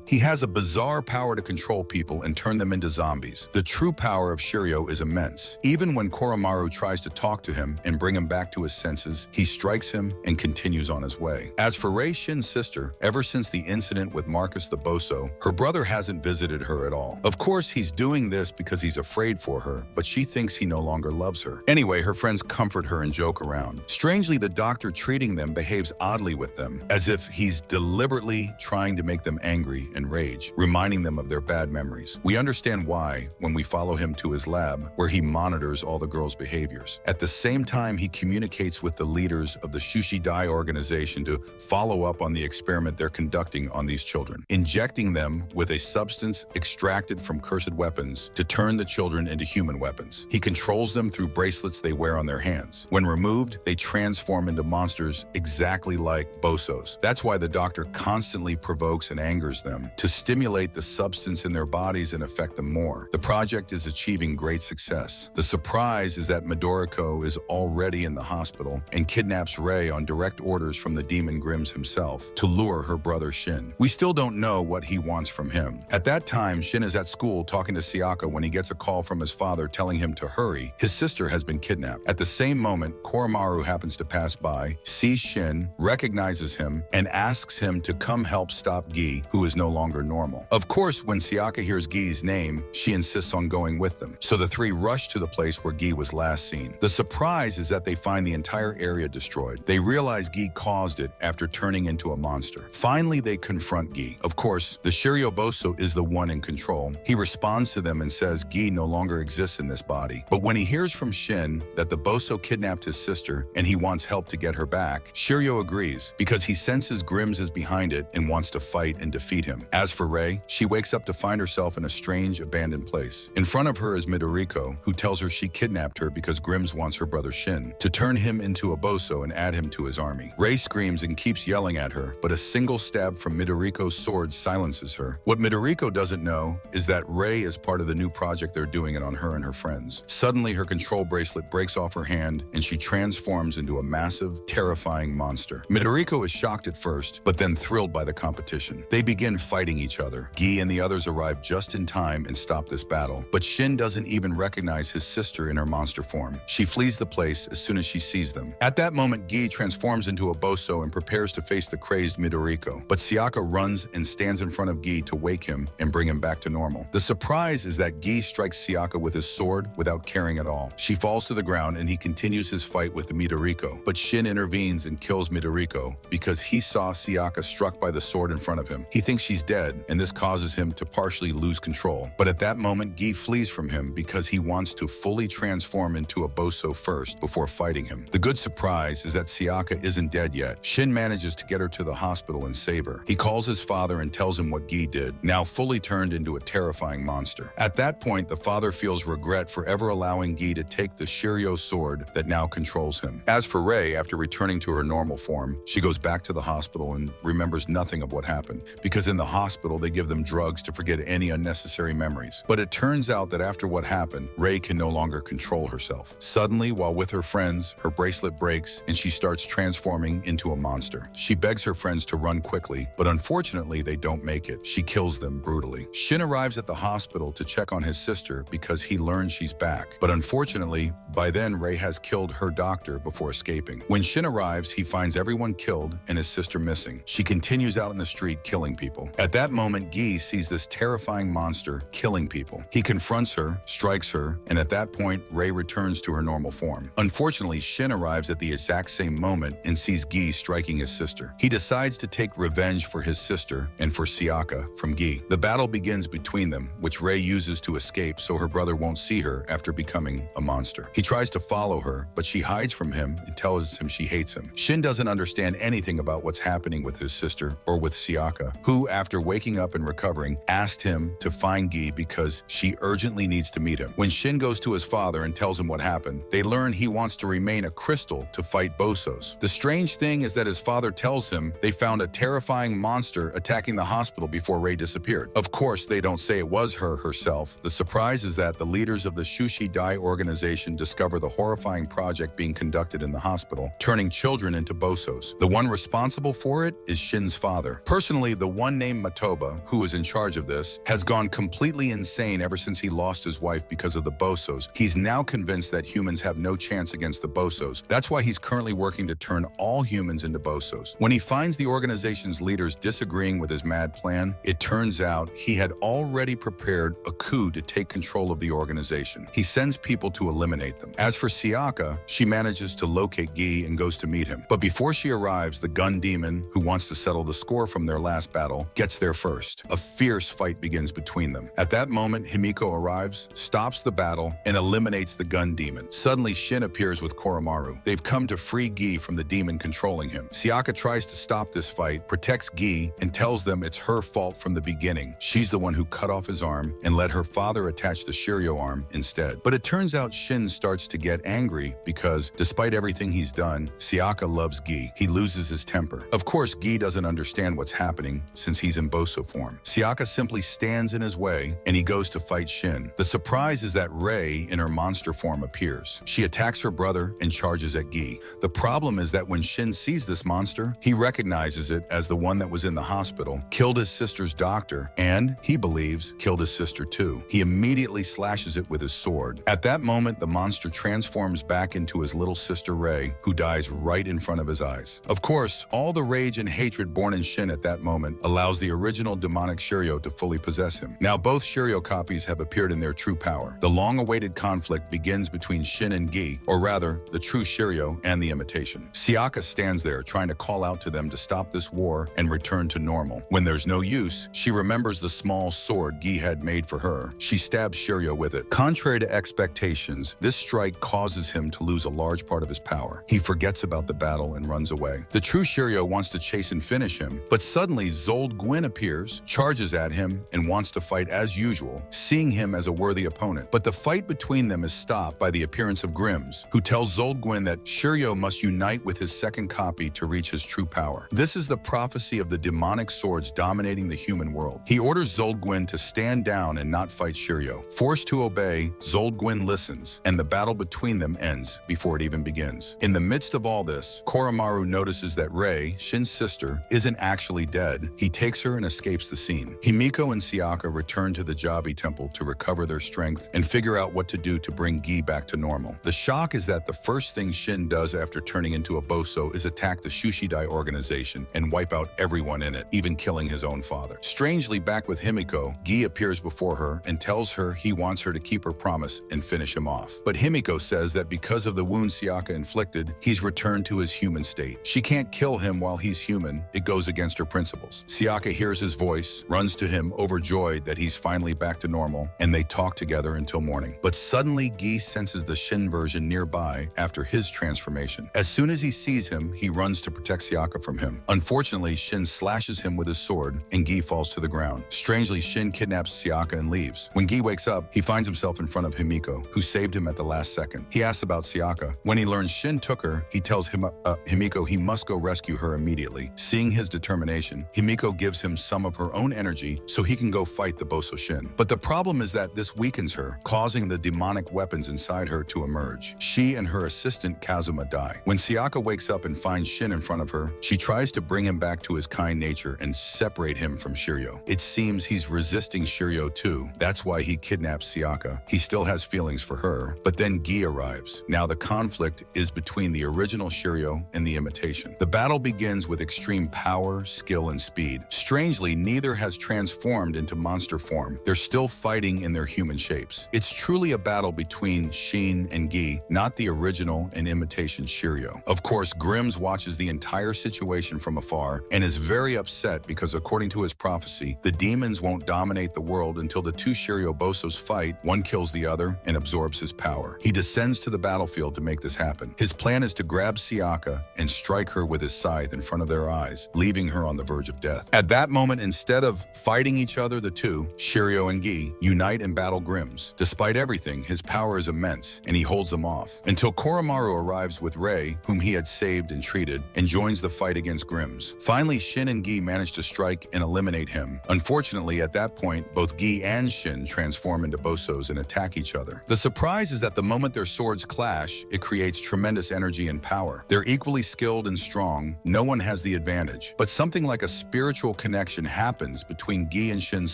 A: he has a bizarre power to control people and turn them into zombies. The true power of Shurio is immense. Even when Koromaru tries to talk to him and bring him back to his senses, he strikes him and continues on his way. As for Rei Shin's sister, ever since the incident with Marcus the Boso, her brother hasn't visited her at all. Of course, he's doing this because he's afraid for her, but she thinks he no longer loves her. Anyway, her friends comfort her and joke around. Strangely, the doctor treating them behaves oddly with them, as if he's deliberately trying to make them angry and rage, reminding them of their bad memories. We understand why when we follow him to his lab, where he monitors all the girls' behaviors. At the same time, he communicates with the leaders of the Shushidai organization to follow up on the experiment they're conducting on these children, injecting them with a substance extracted from cursed weapons to turn the children into human weapons. He controls them through bracelets they wear on their hands. When removed, they transform into monsters exactly like Bosos. That's why the doctor constantly provokes and angers them to stimulate the substance in their bodies and affect them more. The project is achieving great success. The surprise is that Midorico is already in the hospital and kidnaps Rei on direct orders from the demon Grimm's himself to lure her brother Shin. We still don't know what he wants from him. At that time, Shin is at school talking to Sayaka when he gets a call from his father telling him to hurry. His sister has been kidnapped. At the same moment, Koromaru happens to pass by, sees Shin, recognizes him, and asks him to come help stop Gi, who is no longer normal. Of course, when Sayaka hears Gi's name, she insists on going with them. So the three rush to the place where Gi was last seen. The surprise is that they find the entire area destroyed. They realize Gi caused it after turning into a monster. Finally, they confront Gi. Of course, the Shurio Boso is the one in control. He responds to them and says Gi no longer exists in this body. But when he hears from Shin that the Boso kidnapped his sister and he wants help to get her back, Shurio agrees because he senses Grimm's is behind it and wants to fight and defeat him. As for Rei, she wakes up to find herself in a strange abandoned place. In front of her is Midorico, who tells her she kidnapped her because Grimm's wants her brother Shin to turn him into a Boso and add him to his army. Rei screams and keeps yelling at her, but a single stab from Midorico's sword silences her. What Midorico doesn't know is that Rei is part of the new project they're doing it on her and her friends. Suddenly, her control bracelet breaks off her hand and she transforms into a massive, terrifying monster. Midorico is shocked at first, but then thrilled by the competition. They begin fighting each other. Gi and the others arrive just in time and stop this battle, but Shin doesn't even recognize his sister in her monster form. She flees the place as soon as she sees them. At that moment, Gi transforms into a Boso and prepares to face the crazed Midorico, but Sayaka runs and stands in front of Gi to wake him and bring him back to normal. The surprise is that Gi strikes Sayaka with his sword without caring at all. She falls to the ground and he continues his fight with the Midorico, but Shin intervenes and kills Midorico because he saw Sayaka struck by the sword in front of him. He thinks she's dead, and this causes him to partially lose control. But at that moment, Gi flees from him because he wants to fully transform into a Boso first before fighting him. The good surprise is that Sayaka isn't dead yet. Shin manages to get her to the hospital and save her. He calls his father and tells him what Gi did, now fully turned into a terrifying monster. At that point, the father feels regret for ever allowing Gi to take the Shurio sword that now controls him. As for Rei, after returning to her normal form, she goes back to the hospital and remembers nothing of what happened, because in the hospital they give them drugs to forget any unnecessary memories. But it turns out that after what happened, Rei can no longer control herself. Suddenly, while with her friends, her bracelet breaks and she starts transforming into a monster. She begs her friends to run quickly, but unfortunately they don't make it. She kills them brutally. Shin arrives at the hospital to check on his sister because he learns she's back. But unfortunately, by then Rei has killed her doctor before escaping. When Shin arrives, he finds everyone killed and his sister missing. She continues out in the street killing people. At that moment, Gi sees this terrifying monster killing people. He confronts her, strikes her, and at that point, Rei returns to her normal form. Unfortunately, Shin arrives at the exact same moment and sees Gi striking his sister. He decides to take revenge for his sister and for Sayaka from Gi. The battle begins between them, which Rei uses to escape so her brother won't see her after becoming a monster. He tries to follow her, but she hides from him and tells him she hates him. Shin doesn't understand anything about what's happening with his sister or with Sayaka, who, after waking up and recovering, asked him to find Gi because she urgently needs to meet him. When Shin goes to his father and tells him what happened, they learn he wants to remain a crystal to fight Bosos. The strange thing is that his father tells him they found a terrifying monster attacking the hospital before Rei disappeared. Of course, they don't say it was her herself. The surprise is that the leaders of the Shushidai organization discover the horrifying project being conducted in the hospital, turning children into Bosos. The one responsible for it is Shin's father. Personally, the one named Matoba, who is in charge of this, has gone completely insane ever since he lost his wife because of the Bosos. He's now convinced that humans have no chance against the Bosos. That's why he's currently working to turn all humans into Bosos. When he finds the organization's leaders disagreeing with his mad plan, it turns out he had already prepared a coup to take control of the organization. He sends people to eliminate them. As for Sayaka, she manages to locate Gi and goes to meet him. But before she arrives, the gun demon, who wants to settle the score from their last battle, gets there first. A fierce fight begins between them. At that moment, Himiko arrives, stops the battle, and eliminates the gun demon. Suddenly, Shin appears with Koromaru. They've come to free Gi from the demon controlling him. Sayaka tries to stop this fight, protects Gi, and tells them it's her fault from the beginning. She's the one who cut off his arm and let her father attach the Shurio arm instead. But it turns out Shin starts to get angry because, despite everything he's done, Sayaka loves Gi. He loses his temper. Of course, Gi doesn't understand what's happening since he's in Boso form. Sayaka simply stands in his way, and he goes to fight Shin. The surprise is that Rei, in her monster form, appears. She attacks her brother and charges at Gi. The problem is that when Shin sees this monster, he recognizes it as the one that was in the hospital, killed his sister's doctor, and, he believes, killed his sister too. He immediately slashes it with his sword. At that moment, the monster transforms back into his little sister Rei, who dies right in front of his eyes. Of course, all the rage and hatred born in Shin at that moment allows the original demonic Shurio to fully possess him. Now both Shurio copies have appeared in their true power. The long-awaited conflict begins between Shin and Gi, or rather, the true Shurio and the imitation. Sayaka stands there trying to call out to them to stop this war and return to normal. When there's no use, she remembers the small sword Gi had made for her. She stabs Shurio with it. Contrary to expectations, this strike causes him to lose a large part of his power. He forgets about the battle and runs away. The true Shurio wants to chase and finish him, but suddenly Jalt Gun appears, charges at him, and wants to fight as usual, seeing him as a worthy opponent. But the fight between them is stopped by the appearance of Grims, who tells Jalt Gun that Shurio must unite with his second copy to reach his true power. This is the prophecy of the demonic swords dominating the human world. He orders Jalt Gun to stand down and not fight Shurio. Forced to obey, Jalt Gun listens, and the battle between them ends before it even begins. In the midst of all this, Koromaru notices that Rei, Shin's sister, isn't actually dead. He takes her and escapes the scene. Himiko and Sayaka return to the Jabi temple to recover their strength and figure out what to do to bring Gi back to normal. The shock is that the first thing Shin does after turning into a Boso is attack the Shushidai organization and wipe out everyone in it, even killing his own father. Strangely, back with Himiko, Gi appears before her and tells her he wants her to keep her promise and finish him off. But Himiko says that because of the wound Sayaka inflicted, he's returned to his human state. She can't kill him while he's human. It goes against her principles. Sayaka hears his voice, runs to him, overjoyed that he's finally back to normal, and they talk together until morning. But suddenly, Gi senses the Shin version nearby after his transformation. As soon as he sees him, he runs to protect Sayaka from him. Unfortunately, Shin slashes him with his sword, and Gi falls to the ground. Strangely, Shin kidnaps Sayaka and leaves. When Gi wakes up, he finds himself in front of Himiko, who saved him at the last second. He asks about Sayaka. When he learns Shin took her, he tells Himiko he must go rescue her immediately. Seeing his determination, Himiko gives him some of her own energy so he can go fight the Boso Shin. But the problem is that this weakens her, causing the demonic weapons inside her to emerge. She and her assistant Kazuma die. When Sayaka wakes up and finds Shin in front of her, she tries to bring him back to his kind nature and separate him from Shurio. It seems he's resisting Shurio too. That's why he kidnaps Sayaka. He still has feelings for her, but then Gi arrives. Now the conflict is between the original Shurio and the imitation. The battle begins with extreme power, skill, and speed. Strangely, neither has transformed into monster form. They're still fighting in their human shapes. It's truly a battle between Shin and Gi, not the original and imitation Shurio. Of course, Grims watches the entire situation from afar and is very upset because, according to his prophecy, the demons won't dominate the world until the two Shurio Bosos fight, one kills the other, and absorbs his power. He descends to the battlefield to make this happen. His plan is to grab Sayaka and strike her with his scythe in front of their eyes, leaving her on the verge of death. At that moment, instead of fighting each other, the two, Shurio and Gi, unite and battle Grims. Despite everything, his power is immense, and he holds them off, until Koromaru arrives with Rei, whom he had saved and treated, and joins the fight against Grims. Finally, Shin and Gi manage to strike and eliminate him. Unfortunately, at that point, both Gi and Shin transform into Bosos and attack each other. The surprise is that the moment their swords clash, it creates tremendous energy and power. They're equally skilled and strong. No one has the advantage. But something like a spiritual connection happens between Gi and Shin's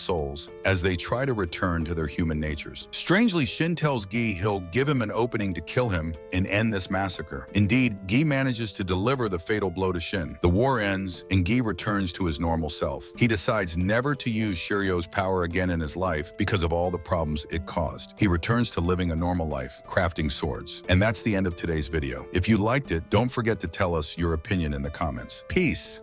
A: souls as they try to return to their human natures. Strangely, Shin tells Gi he'll give him an opening to kill him and end this massacre. Indeed, Gi manages to deliver the fatal blow to Shin. The war ends, and Gi returns to his normal self. He decides never to use Shurio's power again in his life because of all the problems it caused. He returns to living a normal life, crafting swords. And that's the the end of today's video. If you liked it, don't forget to tell us your opinion in the comments. Peace!